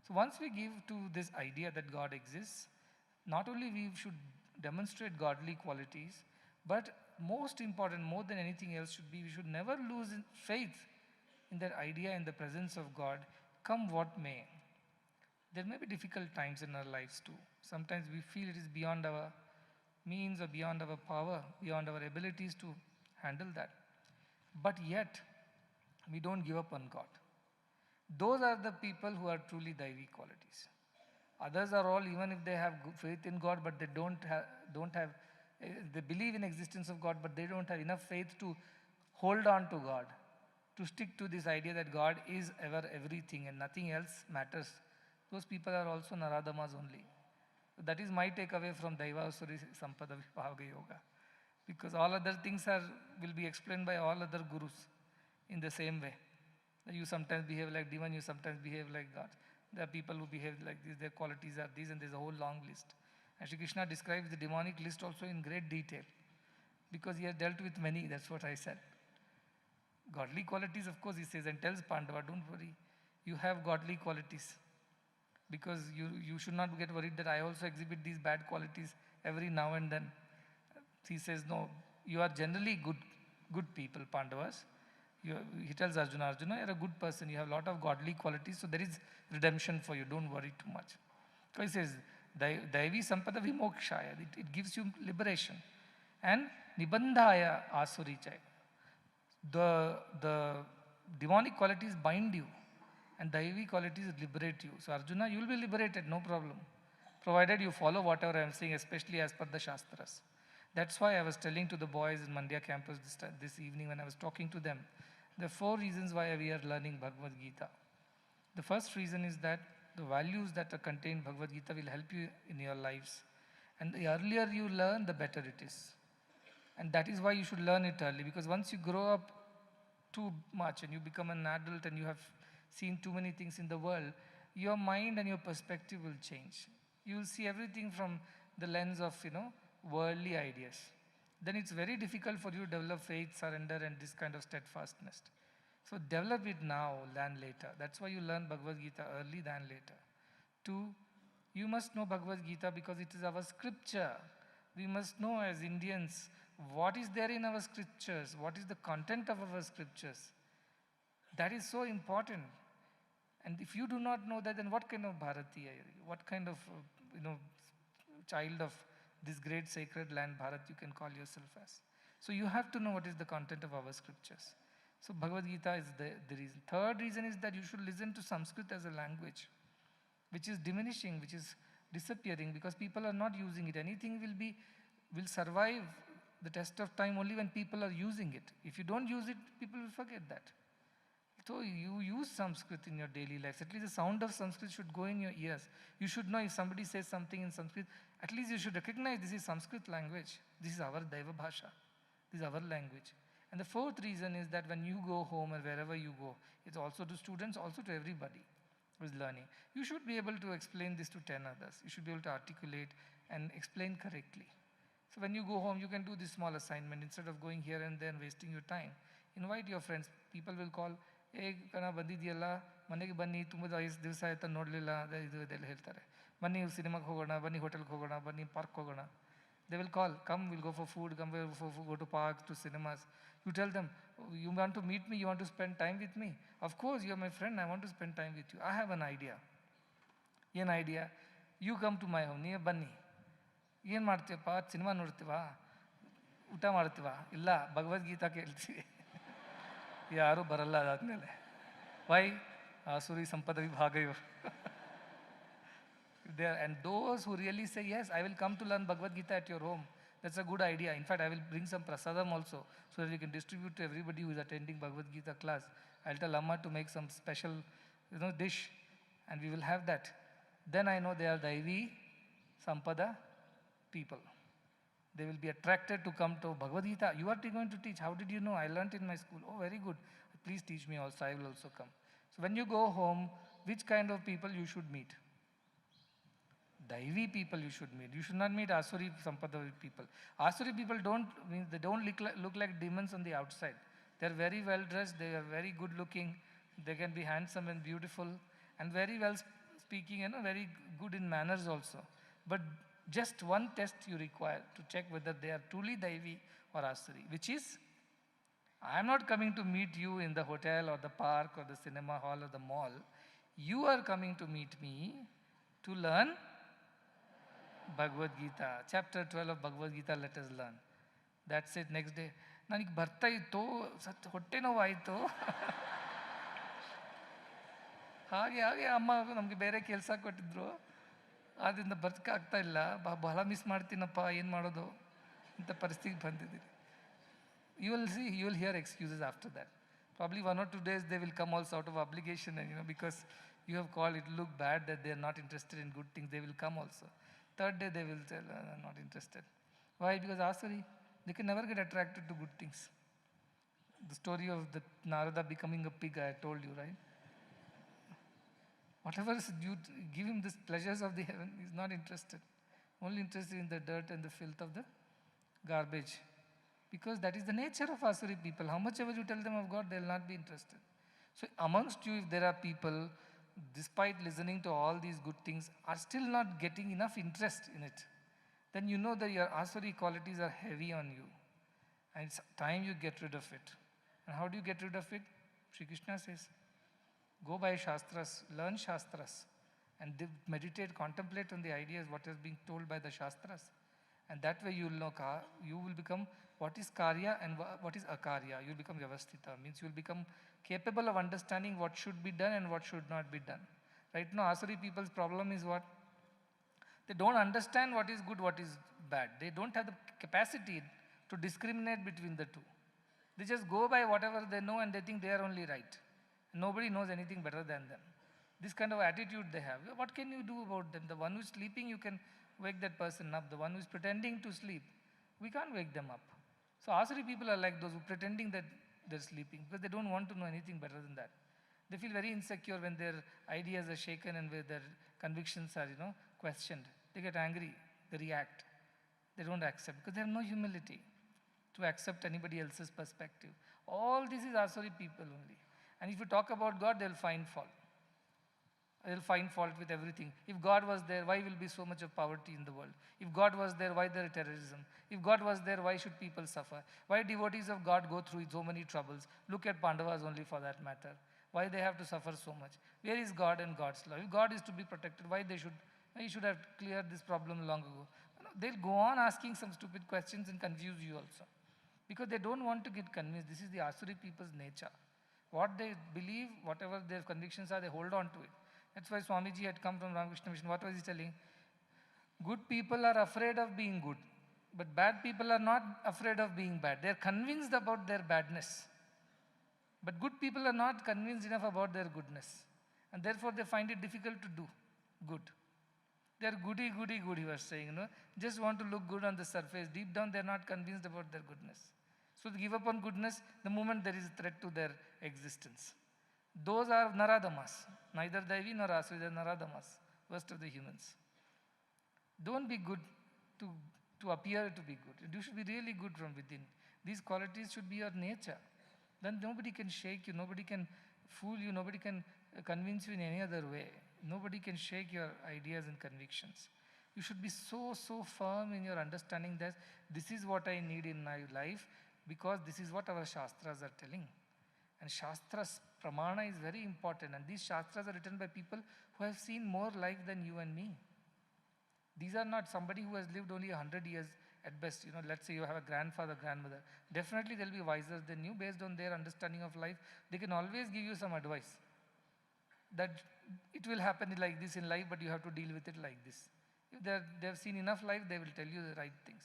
So once we give to this idea that God exists, not only we should demonstrate godly qualities, but most important, more than anything else, should be we should never lose faith in that idea in the presence of God, come what may. There may be difficult times in our lives too. Sometimes we feel it is beyond our means or beyond our power, beyond our abilities to handle that. But yet, we don't give up on God. Those are the people who are truly Daivi qualities. Others are all, even if they have faith in God, but they don't have, they believe in existence of God, but they don't have enough faith to hold on to God, to stick to this idea that God is ever everything and nothing else matters. Those people are also Naradamas only. So that is my takeaway from Daiva Asuri Sampada Vibhaga Yoga. Because all other things will be explained by all other gurus in the same way. You sometimes behave like demon, you sometimes behave like God. There are people who behave like this, their qualities are these, and there's a whole long list. And Shri Krishna describes the demonic list also in great detail. Because he has dealt with many, that's what I said. Godly qualities, of course, he says, and tells Pandava, don't worry, you have godly qualities. Because you should not get worried that I also exhibit these bad qualities every now and then. He says, no, you are generally good people, Pandavas. He tells Arjuna, you're a good person, you have a lot of godly qualities, so there is redemption for you, don't worry too much. So he says, Daivi Sampada Vimokshaya, it gives you liberation. And Nibandhaya Asurichaya, the demonic qualities bind you, and Daivi qualities liberate you. So Arjuna, you will be liberated, no problem, provided you follow whatever I am saying, especially as per the Shastras. That's why I was telling to the boys in Mandya campus this evening when I was talking to them. There are 4 reasons why we are learning Bhagavad Gita. The first reason is that the values that are contained in Bhagavad Gita will help you in your lives. And the earlier you learn, the better it is. And that is why you should learn it early, because once you grow up too much and you become an adult and you have seen too many things in the world, your mind and your perspective will change. You will see everything from the lens of, worldly ideas. Then it's very difficult for you to develop faith, surrender, and this kind of steadfastness. So develop it now, learn later. That's why you learn Bhagavad Gita early than later. 2, you must know Bhagavad Gita because it is our scripture. We must know as Indians what is there in our scriptures, what is the content of our scriptures. That is so important. And if you do not know that, then what kind of Bharatiya, what kind of child of this great sacred land Bharat you can call yourself as. So you have to know what is the content of our scriptures. So Bhagavad Gita is the reason. Third reason is that you should listen to Sanskrit as a language, which is diminishing, which is disappearing because people are not using it. Anything will survive the test of time only when people are using it. If you don't use it, people will forget that. So you use Sanskrit in your daily life. At least the sound of Sanskrit should go in your ears. You should know if somebody says something in Sanskrit, at least you should recognize this is Sanskrit language. This is our Daiva Bhasha. This is our language. And the 4th reason is that when you go home or wherever you go, it's also to students, also to everybody who is learning. You should be able to explain this to 10 others. You should be able to articulate and explain correctly. So when you go home, you can do this small assignment instead of going here and there and wasting your time. Invite your friends. People will call, hey, kana ಬಂದಿದ್ಯಲ್ಲ ಮನೆಗೆ ಬನ್ನಿ ತುಂಬ ದಿವಸ ಆಯ್ತಾ ನೋಡಲಿಲ್ಲ ಇದೆಲ್ಲ ಹೇಳ್ತಾರೆ. ಬನ್ನಿ ಸಿನಿಮಾಗೆ ಹೋಗೋಣ, ಬನ್ನಿ ಹೋಟೆಲ್ಗೆ ಹೋಗೋಣ, ಬನ್ನಿ ಪಾರ್ಕ್ ಹೋಗೋಣ. They will call, come, we'll go for food, come, go to parks, to cinemas. You tell them, you want to meet me, you want to spend time with me? Of course, you're my friend, I want to spend time with you. I have an idea. An idea. You come to my home, near Bani. ಏನು ಮಾಡ್ತೀವಪ್ಪ cinema ನೋಡ್ತೀವಾ ಊಟ ಮಾಡ್ತೀವಾ ಇಲ್ಲ ಭಗವದ್ಗೀತಾ ಕೇಳ್ತೀವಿ ಯಾರೂ ಬರಲ್ಲ ಅದಾದಮೇಲೆ Y ಆಸುರಿ ಸಂಪದ ವಿಭಾಗ ಇವರು there. And those who really say, yes, I will come to learn Bhagavad Gita at your home, that's a good idea. In fact, I will bring some prasadam also, so that we can distribute to everybody who is attending Bhagavad Gita class. I'll tell Amma to make some special, dish, and we will have that. Then I know they are Daivi Sampada people. They will be attracted to come to Bhagavad Gita. You are going to teach. How did you know? I learnt in my school. Oh, very good. Please teach me also. I will also come. So when you go home, which kind of people you should meet? Daivi people you should meet. You should not meet Asuri Sampada people. Asuri people they don't look like demons on the outside. They are very well dressed, they are very good looking, they can be handsome and beautiful and very well speaking, very good in manners also. But just one test you require to check whether they are truly Daivi or Asuri, which is, I am not coming to meet you in the hotel or the park or the cinema hall or the mall. You are coming to meet me to learn Bhagavad Gita. Chapter 12 of Bhagavad Gita, let us learn. That's it. Next day, ನನಗೆ ಬರ್ತಾ ಇತ್ತು ಹೊಟ್ಟೆ ನೋವಾಯಿತು ಹಾಗೆ ಅಮ್ಮ ನಮಗೆ ಬೇರೆ ಕೆಲಸ ಕೊಟ್ಟಿದ್ರು, ಆದ್ದರಿಂದ ಬದುಕಾಗ್ತಾ ಇಲ್ಲ, ಬಹಳ ಮಿಸ್ ಮಾಡ್ತೀನಪ್ಪ, ಏನು ಮಾಡೋದು ಇಂಥ ಪರಿಸ್ಥಿತಿಗೆ ಬಂದಿದ್ದೀರಿ. You will hear excuses after that. Probably 1 or 2 days they will come also out of obligation, and because you have called, it look bad that they are not interested in good things, they will come also. Third day they will tell, I'm not interested. Why? Because Asuri, they can never get attracted to good things. The story of the Narada becoming a pig, I told you, right? Whatever you give him the pleasures of the heaven, he's not interested. Only interested in the dirt and the filth of the garbage. Because that is the nature of Asuri people. How much ever you tell them of God, they will not be interested. So amongst you, if there are people, despite listening to all these good things, are still not getting enough interest in it, then you know that your Asuri qualities are heavy on you. And it's time you get rid of it. And how do you get rid of it? Sri Krishna says, go by Shastras, learn Shastras, and meditate, contemplate on the ideas, what is being told by the Shastras. And that way you will know, you will become what is Karya and what is Akarya. You will become Vyavasthita, means you will become capable of understanding what should be done and what should not be done. Right now, Asuri people's problem is what? They don't understand what is good, what is bad. They don't have the capacity to discriminate between the two. They just go by whatever they know and they think they are only right. Nobody knows anything better than them. This kind of attitude they have. What can you do about them? The one who is sleeping, you can wake that person up. The one who is pretending to sleep, we can't wake them up. So Asuri people are like those who pretending that they're sleeping because they don't want to know anything better than that. They feel very insecure when their ideas are shaken and where their convictions are, questioned. They get angry, they react. They don't accept because they have no humility to accept anybody else's perspective. All this is Asuri people only. And if you talk about God, they'll find fault. They'll find fault with everything. If God was there, why will be so much of poverty in the world? If God was there, why there is terrorism? If God was there, why should people suffer? Why devotees of God go through so many troubles? Look at Pandavas only for that matter. Why they have to suffer so much? Where is God and God's love? If God is to be protected, why he should have cleared this problem long ago? They'll go on asking some stupid questions and confuse you also. Because they don't want to get convinced. This is the Asuri people's nature. What they believe, whatever their convictions are, they hold on to it. That's why Swamiji had come from Ramakrishna Mission. What was he telling? Good people are afraid of being good, but bad people are not afraid of being bad. They are convinced about their badness. But good people are not convinced enough about their goodness. And therefore they find it difficult to do good. They are goody, he was saying, just want to look good on the surface. Deep down they are not convinced about their goodness. So they give up on goodness the moment there is a threat to their existence. Those are Naradamas. Neither Daivi nor Asuri, they are Naradamas, worst of the humans. Don't be good to appear to be good. You should be really good from within. These qualities should be your nature. Then nobody can shake you, nobody can fool you, nobody can convince you in any other way. Nobody can shake your ideas and convictions. You should be so firm in your understanding that this is what I need in my life, because this is what our Shastras are telling. And Shastras, Pramana is very important. And these Shastras are written by people who have seen more life than you and me. These are not somebody who has lived only 100 years at best. Let's say you have a grandfather, grandmother. Definitely they'll be wiser than you based on their understanding of life. They can always give you some advice that it will happen like this in life, but you have to deal with it like this. If they've seen enough life, they will tell you the right things.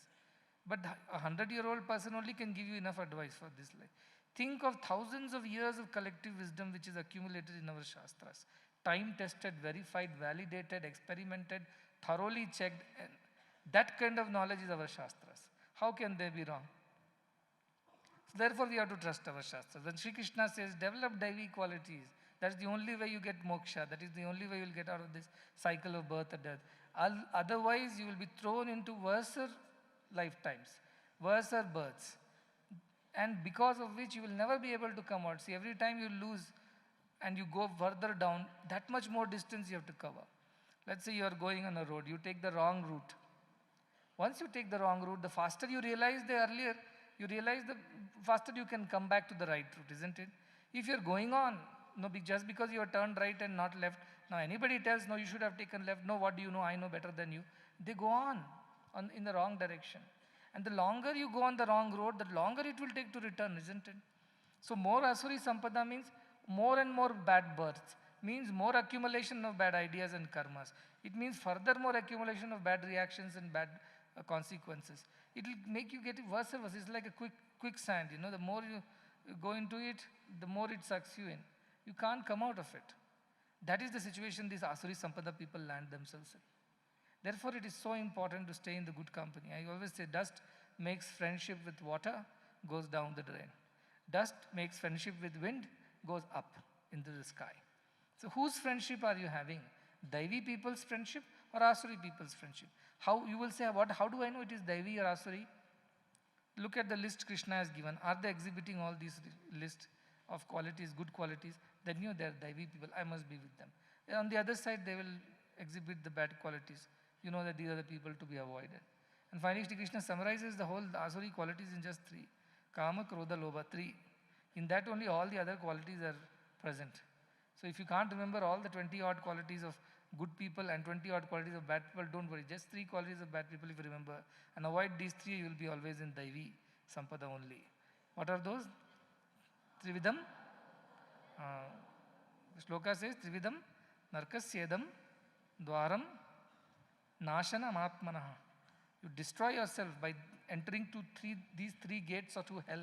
But a 100-year-old person only can give you enough advice for this life. Think of thousands of years of collective wisdom which is accumulated in our Shastras. Time-tested, verified, validated, experimented, thoroughly checked. And that kind of knowledge is our Shastras. How can they be wrong? So therefore, we have to trust our Shastras. When Sri Krishna says, develop Daivi qualities, that's the only way you get moksha. That is the only way you will get out of this cycle of birth and death. Otherwise, you will be thrown into worse lifetimes, worse births. And because of which you will never be able to come out. See, every time you lose and you go further down, that much more distance you have to cover. Let's say you are going on a road, you take the wrong route. Once you take the wrong route, the faster you realize the faster you can come back to the right route, isn't it? If you're going on, just because you have turned right and not left, now anybody tells, no, you should have taken left, no, what do you know, I know better than you. They go on in the wrong direction. And the longer you go on the wrong road, the longer it will take to return, isn't it? So more Asuri Sampada means more and more bad births, means more accumulation of bad ideas and karmas. It means further more accumulation of bad reactions and bad consequences. It will make you get worse and worse. It's like a quicksand, the more you go into it, the more it sucks you in. You can't come out of it. That is the situation these Asuri Sampada people land themselves in. Therefore, it is so important to stay in the good company. I always say dust makes friendship with water, goes down the drain. Dust makes friendship with wind, goes up into the sky. So whose friendship are you having? Daivi people's friendship or Asuri people's friendship? How you will say, how do I know it is Daivi or Asuri? Look at the list Krishna has given. Are they exhibiting all these list of qualities, good qualities? Then they are Daivi people. I must be with them. And on the other side, they will exhibit the bad qualities. You know that these are the people to be avoided. And finally, Shri Krishna summarizes the whole Asuri qualities in just 3. Kama, Krodha, Lobha, 3. In that only all the other qualities are present. So if you can't remember all the 20 odd qualities of good people and 20 odd qualities of bad people, don't worry. Just 3 qualities of bad people if you remember. And avoid these 3, you will be always in Daivi Sampada only. What are those? Trividam. Shloka says, Trividam, Narkasyedam, Dwaram, Nashana Matmanaha. You destroy yourself by entering to these 3 gates or to hell.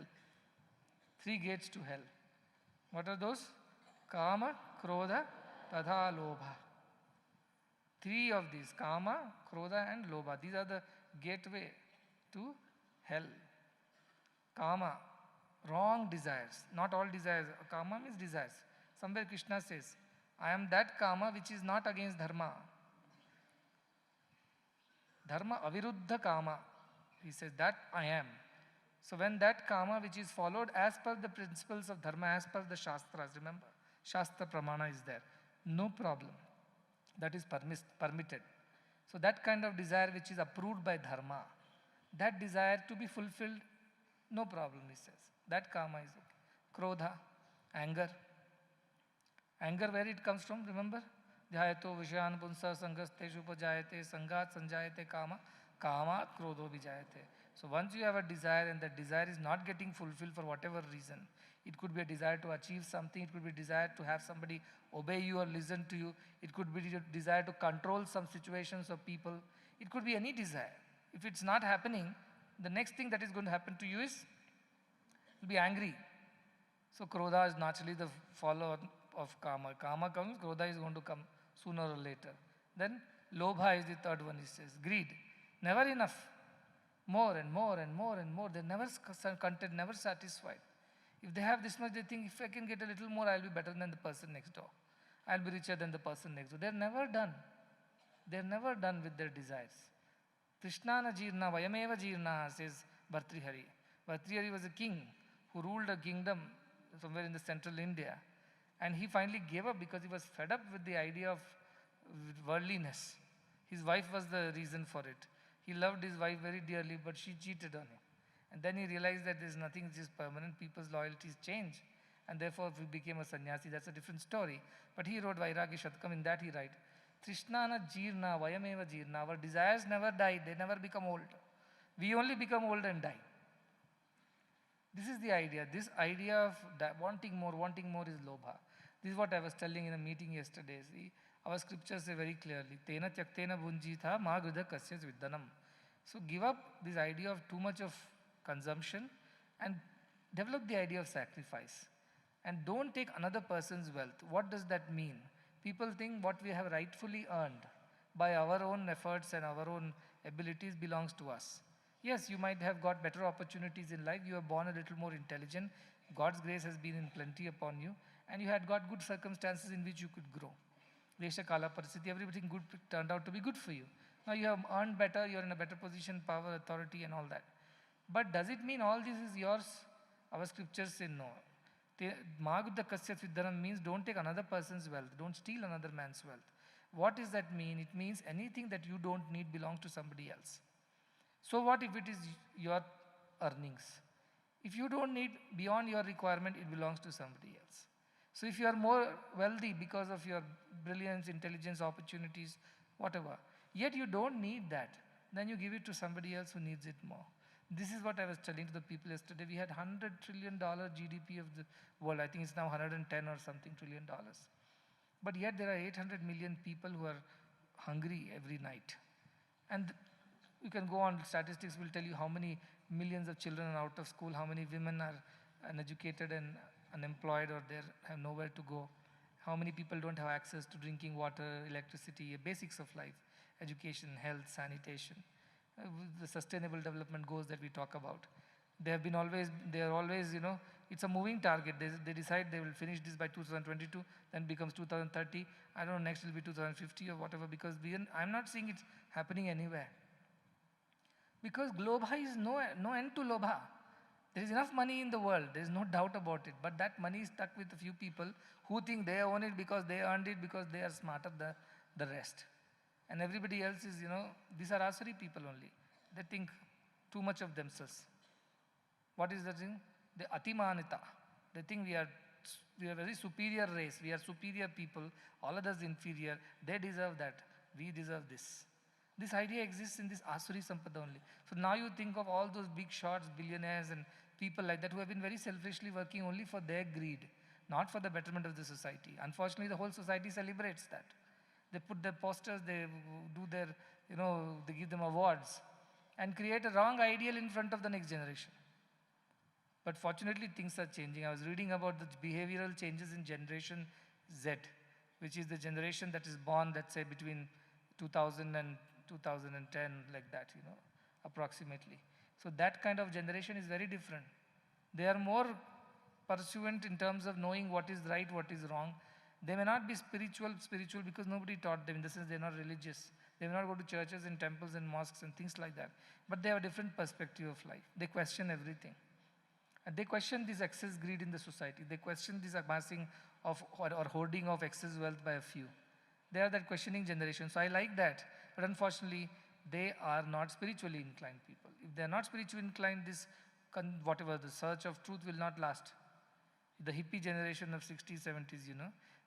3 gates to hell. What are those? Kama, Krodha, Tadha, Lobha. 3 of these, Kama, Krodha and Lobha. These are the gateway to hell. Kama, wrong desires. Not all desires. Kama means desires. Somewhere Krishna says, I am that Kama which is not against Dharma. Dharma aviruddha Kama. He says that I am. So when that Kama which is followed as per the principles of Dharma, as per the Shastras, remember, Shastra Pramana is there. No problem. That is permitted. So that kind of desire which is approved by Dharma, that desire to be fulfilled, no problem, he says. That Kama is okay. Krodha, anger. Anger, where it comes from, remember? Dhyayato Vishayan Punsa Sangasteshu Upajayate Sangat Sanjayate Kama Kama Krodho Vijayate. So once you have a desire and that desire is not getting fulfilled for whatever reason, it could be a desire to achieve something, it could be a desire to have somebody obey you or listen to you, it could be a desire to control some situations or people, it could be any desire. If it's not happening, the next thing that is going to happen to you is you'll be angry. So Krodha is naturally the follower of Kama. Kama comes, Krodha is going to come sooner or later. Then Lobha is the third one, he says. Greed. Never enough. More and more and more and more. They're never content, never satisfied. If they have this much, they think if I can get a little more, I'll be better than the person next door. I'll be richer than the person next door. They're never done. They're never done with their desires. Krishnana Jirna, Vayameva Jirna, says Bhartrihari. Bhartrihari was a king who ruled a kingdom somewhere in the central India. And he finally gave up because he was fed up with the idea of worldliness. His wife was the reason for it. He loved his wife very dearly, but she cheated on him. And then he realized that there's nothing which is permanent, people's loyalties change. And therefore he became a sannyasi. That's a different story. But he wrote Vairagya Shatakam. In that he writes, Trishnana jirna vayameva jirna. Our desires never die, they never become old. We only become old and die. This is the idea. This idea of wanting more is lobha. This is what I was telling in a meeting yesterday. See, our scriptures say very clearly, Tena tyaktena bunjitha ma grudha kasyas viddanam. So give up this idea of too much of consumption and develop the idea of sacrifice. And don't take another person's wealth. What does that mean? People think what we have rightfully earned by our own efforts and our own abilities belongs to us. Yes, you might have got better opportunities in life. You are born a little more intelligent. God's grace has been in plenty upon you. And you had got good circumstances in which you could grow. Desha Kala Parasthiti, everything good turned out to be good for you. Now you have earned better, you're in a better position, power, authority and all that. But does it mean all this is yours? Our scriptures say no. Magudha Kasyat Vidhanam means don't take another person's wealth. Don't steal another man's wealth. What does that mean? It means anything that you don't need belongs to somebody else. So what if it is your earnings? If you don't need beyond your requirement, it belongs to somebody else. So if you are more wealthy because of your brilliance, intelligence, opportunities, whatever, yet you don't need that, then you give it to somebody else who needs it more. This is what I was telling to the people yesterday. We had $100 trillion GDP of the world. I think it's now 110 or something trillion dollars. But yet there are 800 million people who are hungry every night. And you can go on, statistics will tell you how many millions of children are out of school, how many women are uneducated and unemployed or they have nowhere to go, how many people don't have access to drinking water, electricity, basics of life, education, health, sanitation, the sustainable development goals that we talk about. They are always, it's a moving target. They decide they will finish this by 2022, then becomes 2030. I don't know, next will be 2050 or whatever, because I'm not seeing it happening anywhere. Because Globha is no end to Lobha. There is enough money in the world, there is no doubt about it. But that money is stuck with a few people who think they own it because they earned it, because they are smarter than the rest. And everybody else is, these are Asuri people only. They think too much of themselves. What is the thing? The Atimanita. They think we are a very superior race, we are superior people, all others inferior, they deserve that, we deserve this. This idea exists in this Asuri Sampada only. So now you think of all those big shots, billionaires and people like that who have been very selfishly working only for their greed, not for the betterment of the society. Unfortunately, the whole society celebrates that. They put their posters, they do their, they give them awards and create a wrong ideal in front of the next generation. But fortunately, things are changing. I was reading about the behavioral changes in Generation Z, which is the generation that is born, let's say, between 2000 and 2010, like that, approximately. So that kind of generation is very different. They are more pursuant in terms of knowing what is right, what is wrong. They may not be spiritual because nobody taught them. In the sense, they're not religious. They may not go to churches and temples and mosques and things like that. But they have a different perspective of life. They question everything. And they question this excess greed in the society. They question this amassing of or hoarding of excess wealth by a few. They are that questioning generation. So I like that. But unfortunately, they are not spiritually inclined people. If they are not spiritually inclined, whatever, the search of truth will not last. The hippie generation of 60s, 70s,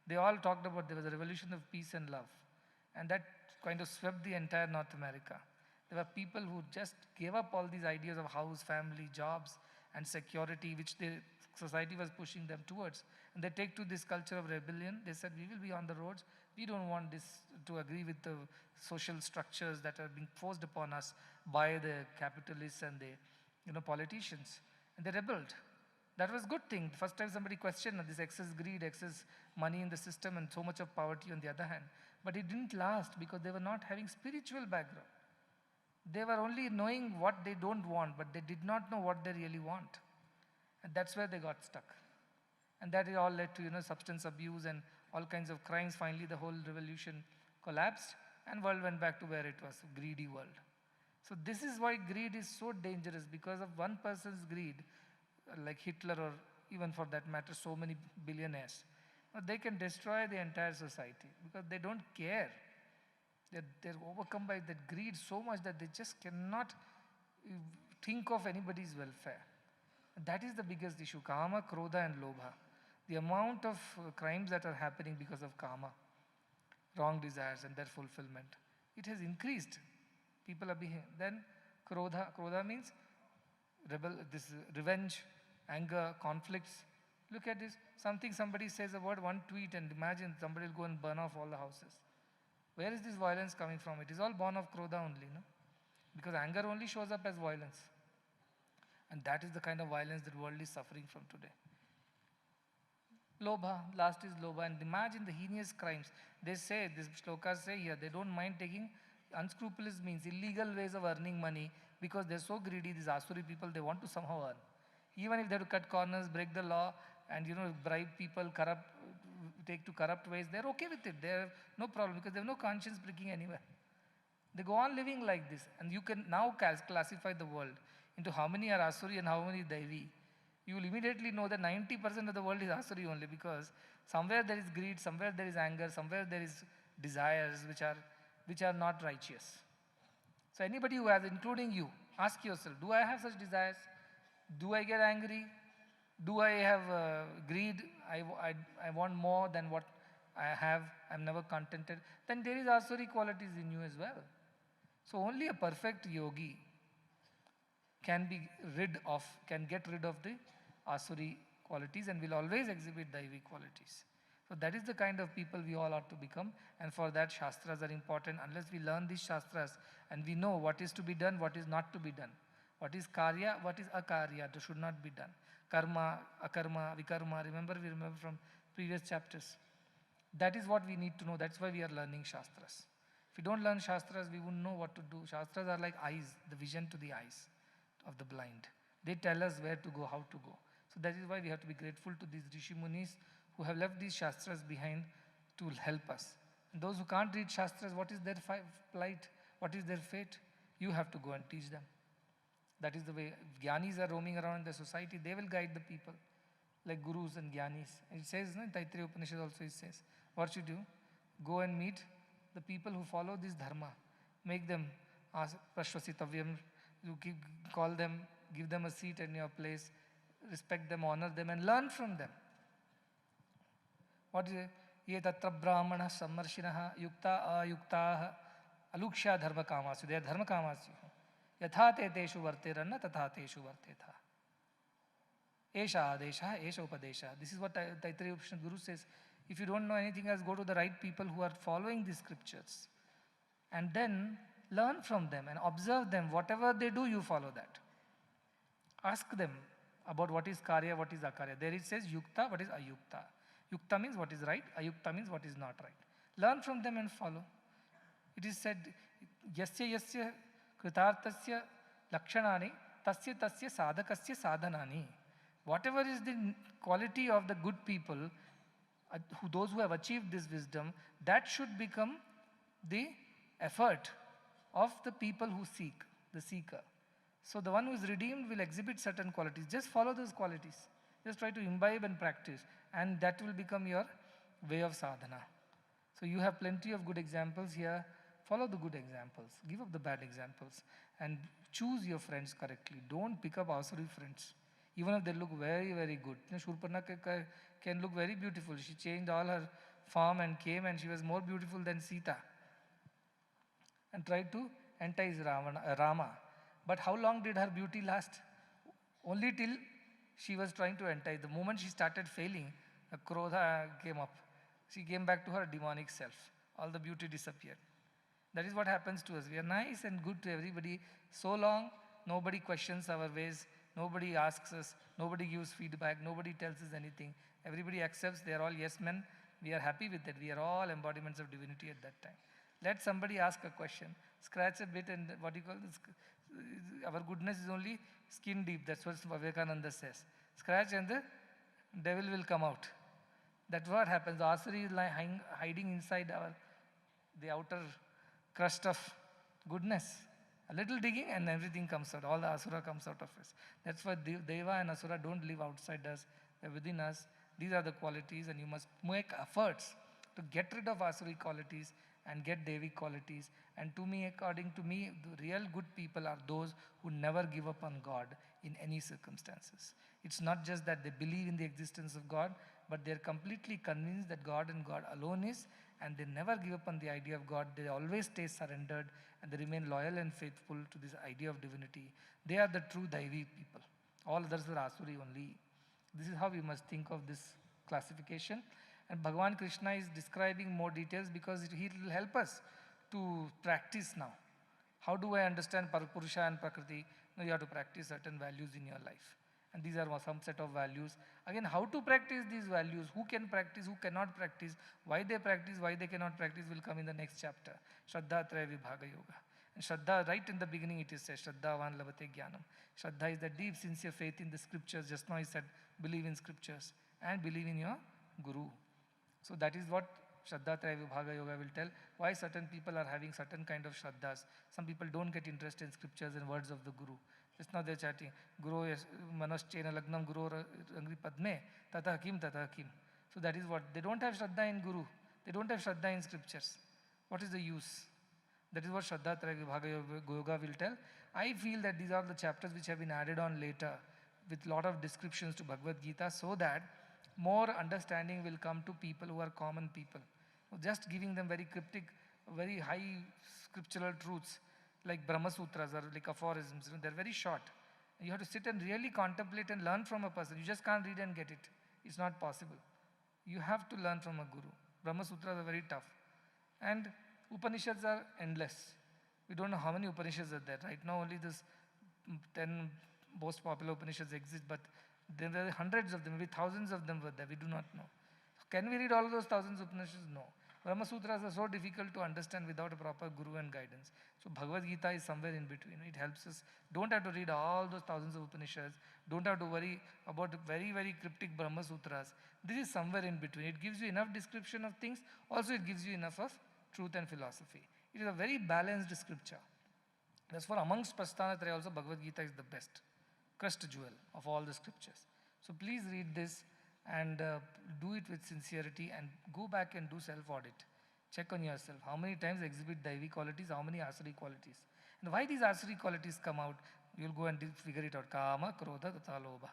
they all talked about there was a revolution of peace and love. And that kind of swept the entire North America. There were people who just gave up all these ideas of house, family, jobs, and security, which the society was pushing them towards. And they take to this culture of rebellion. They said, we will be on the roads. We don't want this to agree with the social structures that are being forced upon us by the capitalists and the politicians. And they rebelled. That was a good thing. The first time somebody questioned this excess greed, excess money in the system, and so much of poverty on the other hand. But it didn't last because they were not having spiritual background. They were only knowing what they don't want, but they did not know what they really want. And that's where they got stuck. And that all led to substance abuse and all kinds of crimes. Finally, the whole revolution collapsed and world went back to where it was, a greedy world. So this is why greed is so dangerous, because of one person's greed, like Hitler or even for that matter, so many billionaires. They can destroy the entire society because they don't care. They're overcome by that greed so much that they just cannot think of anybody's welfare. That is the biggest issue, kama, krodha and lobha. The amount of crimes that are happening because of kama, wrong desires and their fulfillment, it has increased. People are behaving. Then krodha means revenge, anger, conflicts. Look at this, somebody says a word, one tweet, and imagine somebody will go and burn off all the houses. Where is this violence coming from? It is all born of krodha only, no? Because anger only shows up as violence. And that is the kind of violence that the world is suffering from today. Lobha, last is lobha. And imagine the heinous crimes. They say, these shlokas say here, they don't mind taking unscrupulous means, illegal ways of earning money, because they're so greedy, these Asuri people, they want to somehow earn. Even if they have to cut corners, break the law, and bribe people, take to corrupt ways, they're okay with it. They have no problem because they have no conscience pricking anywhere. They go on living like this. And you can now classify the world into how many are Asuri and how many Daivi. You will immediately know that 90% of the world is Asuri only, because somewhere there is greed, somewhere there is anger, somewhere there is desires which are not righteous. So anybody who has, including you, ask yourself, do I have such desires? Do I get angry? Do I have greed? I want more than what I have. I'm never contented. Then there is Asuri qualities in you as well. So only a perfect yogi can get rid of the Asuri qualities and will always exhibit Daivi qualities. So that is the kind of people we all ought to become, and for that Shastras are important. Unless we learn these Shastras and we know what is to be done, what is not to be done, what is karya, what is akarya, that should not be done. Karma, akarma, vikarma, we remember from previous chapters. That is what we need to know. That's why we are learning Shastras. If we don't learn Shastras, we wouldn't know what to do. Shastras are like eyes, the vision to the eyes of the blind. They tell us where to go, how to go. So that is why we have to be grateful to these Rishi Munis who have left these Shastras behind to help us. And those who can't read Shastras, what is their plight? What is their fate? You have to go and teach them. That is the way. If Gyanis are roaming around in the society, they will guide the people, like Gurus and Gyanis. It says, in Taittiriya Upanishad also it says, what you do? Go and meet the people who follow this dharma. Make them prashvasitavyam. You call them, give them a seat in your place, respect them, honor them, and learn from them. What is it? Ye tatra brahmana sammarshinaha yukta ayuktaha aluksha dharma kamasu. They are dharma kamasu. Yatha te teshu varteranna tatha teshu vartetha. Esha adesha, esha upadesha. This is what Taittiriya Upanishad Guru says. If you don't know anything else, go to the right people who are following these scriptures. And then learn from them and observe them. Whatever they do, you follow that. Ask them about what is karya, what is akarya. There it says yukta, what is ayukta. Yukta means what is right, ayukta means what is not right. Learn from them and follow. It is said, yasya kritartasya lakshanani tasya sadhakasya sadhanani. Whatever is the quality of the good people, those who have achieved this wisdom, that should become the effort of the people who seek, the seeker. So the one who is redeemed will exhibit certain qualities. Just follow those qualities. Just try to imbibe and practice, and that will become your way of sadhana. So you have plenty of good examples here. Follow the good examples. Give up the bad examples. And choose your friends correctly. Don't pick up Asuri friends. Even if they look very, very good. Shurparna can look very beautiful. She changed all her form and came, and she was more beautiful than Sita. And tried to entice Rama. But how long did her beauty last? Only till she was trying to entice. The moment she started failing, the krodha came up. She came back to her demonic self. All the beauty disappeared. That is what happens to us. We are nice and good to everybody. So long, nobody questions our ways. Nobody asks us. Nobody gives feedback. Nobody tells us anything. Everybody accepts. They are all yes men. We are happy with that. We are all embodiments of divinity at that time. Let somebody ask a question. Scratch a bit, and what you call this, our goodness is only skin deep. That's what Vivekananda says. Scratch and the devil will come out. That's what happens. The Asuri is hiding inside the outer crust of goodness. A little digging and everything comes out. All the Asura comes out of us. That's why Deva and Asura don't live outside us. They're within us. These are the qualities, and you must make efforts to get rid of Asuri qualities and get Devi qualities. And to me, according to me, the real good people are those who never give up on God in any circumstances. It's not just that they believe in the existence of God, but they're completely convinced that God and God alone is, and they never give up on the idea of God. They always stay surrendered and they remain loyal and faithful to this idea of divinity. They are the true Daivi people. All others are Asuri only. This is how we must think of this classification. And Bhagavan Krishna is describing more details because he will help us to practice now. How do I understand Parapurusha and Prakriti? No, you have to practice certain values in your life. And these are some set of values. Again, how to practice these values, who can practice, who cannot practice, why they cannot practice will come in the next chapter. Shraddha Traya Vibhaga Yoga. And Shraddha, right in the beginning it is said, Shraddhavan Labate Jnanam. Shraddha is the deep, sincere faith in the scriptures. Just now he said, believe in scriptures and believe in your Guru. So that is what Shraddha Traya Vibhaga Yoga will tell. Why certain people are having certain kind of Shraddhas. Some people don't get interest in scriptures and words of the Guru. Just now they're chatting, Guru Manaschena Lagnam Guru Rangri Padme, Tata Hakim, Tata Hakim. So that is what, they don't have Shraddha in Guru. They don't have Shraddha in scriptures. What is the use? That is what Shraddha Traya Vibhaga Yoga will tell. I feel that these are the chapters which have been added on later with lot of descriptions to Bhagavad Gita so that more understanding will come to people who are common people. Just giving them very cryptic, very high scriptural truths like Brahma Sutras or like aphorisms, they're very short. You have to sit and really contemplate and learn from a person. You just can't read and get it. It's not possible. You have to learn from a guru. Brahma Sutras are very tough. And Upanishads are endless. We don't know how many Upanishads are there. Right now only this 10 most popular Upanishads exist, but there were hundreds of them, maybe thousands of them were there. We do not know. Can we read all those thousands of Upanishads? No. Brahma Sutras are so difficult to understand without a proper guru and guidance. So Bhagavad Gita is somewhere in between. It helps us. Don't have to read all those thousands of Upanishads. Don't have to worry about very, very cryptic Brahma Sutras. This is somewhere in between. It gives you enough description of things. Also it gives you enough of truth and philosophy. It is a very balanced scripture. That's for amongst Prasthanatraya also Bhagavad Gita is the best. Crust jewel of all the scriptures. So please read this and do it with sincerity and go back and do self-audit. Check on yourself. How many times exhibit Daivi qualities, how many Asuri qualities. And why these Asuri qualities come out, you'll go and figure it out. Kama, Krodha, Tata, Lobha.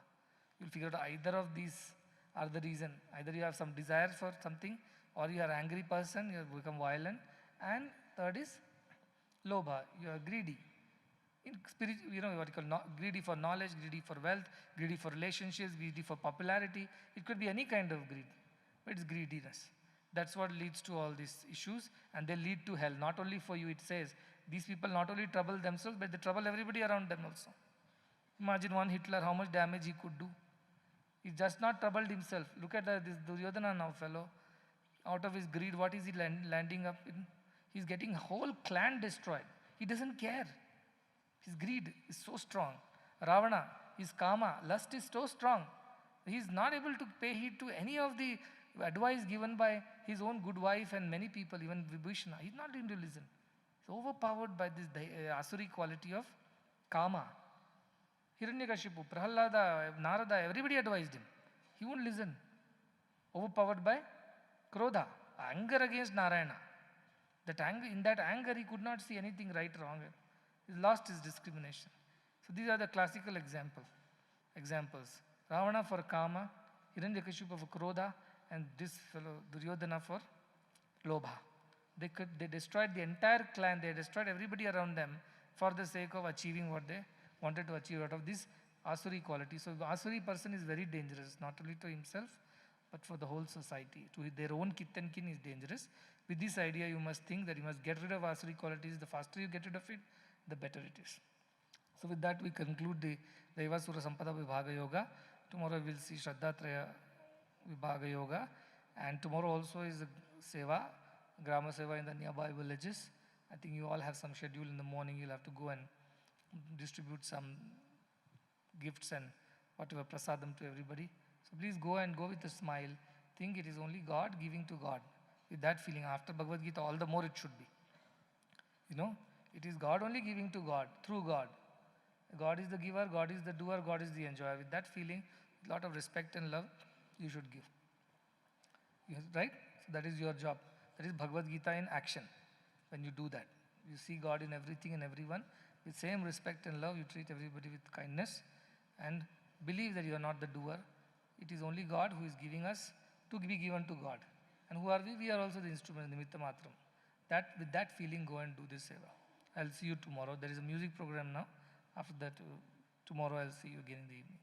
You'll figure out either of these are the reason. Either you have some desire for something or you are an angry person, you have become violent. And third is Lobha, you are greedy. In spirit, what you call greedy for knowledge, greedy for wealth, greedy for relationships, greedy for popularity. It could be any kind of greed, but it's greediness. That's what leads to all these issues, and they lead to hell. Not only for you, it says, these people not only trouble themselves, but they trouble everybody around them also. Imagine one Hitler, how much damage he could do. He just not troubled himself. Look at this Duryodhana now, fellow. Out of his greed, what is he landing up in? He's getting whole clan destroyed. He doesn't care. His greed is so strong. Ravana, his kama, lust is so strong. He is not able to pay heed to any of the advice given by his own good wife and many people, even Vibhishana. He's not going to listen. He's overpowered by this Asuri quality of kama. Hiranyakashipu, Prahalada, Narada, everybody advised him. He won't listen. Overpowered by Krodha, anger against Narayana. In that anger, he could not see anything right, wrong. He lost his discrimination. So these are the classical examples. Ravana for Kama, Hiranyakashipu for Krodha, and this fellow Duryodhana for Lobha. They destroyed the entire clan, they destroyed everybody around them for the sake of achieving what they wanted to achieve out of this Asuri quality. So the Asuri person is very dangerous, not only to himself, but for the whole society. To their own kith and kin is dangerous. With this idea, you must think that you must get rid of Asuri qualities. The faster you get rid of it, the better it is. So with that, we conclude the Daivasura Sampada Vibhaga Yoga. Tomorrow we will see Shraddha Traya Vibhaga Yoga. And tomorrow also is a Seva, Grama Seva in the nearby villages. I think you all have some schedule in the morning. You'll have to go and distribute some gifts and whatever prasadam to everybody. So please go with a smile. Think it is only God giving to God. With that feeling, after Bhagavad Gita, all the more it should be. It is God only giving to God, through God. God is the giver, God is the doer, God is the enjoyer. With that feeling, a lot of respect and love you should give. Right? So that is your job. That is Bhagavad Gita in action. when you do that. You see God in everything and everyone. With same respect and love, you treat everybody with kindness and believe that you are not the doer. It is only God who is giving us to be given to God. And who are we? We are also the instrument, nimitta matram. With that feeling, go and do this seva. I'll see you tomorrow. There is a music program now. After that, tomorrow I'll see you again in the evening.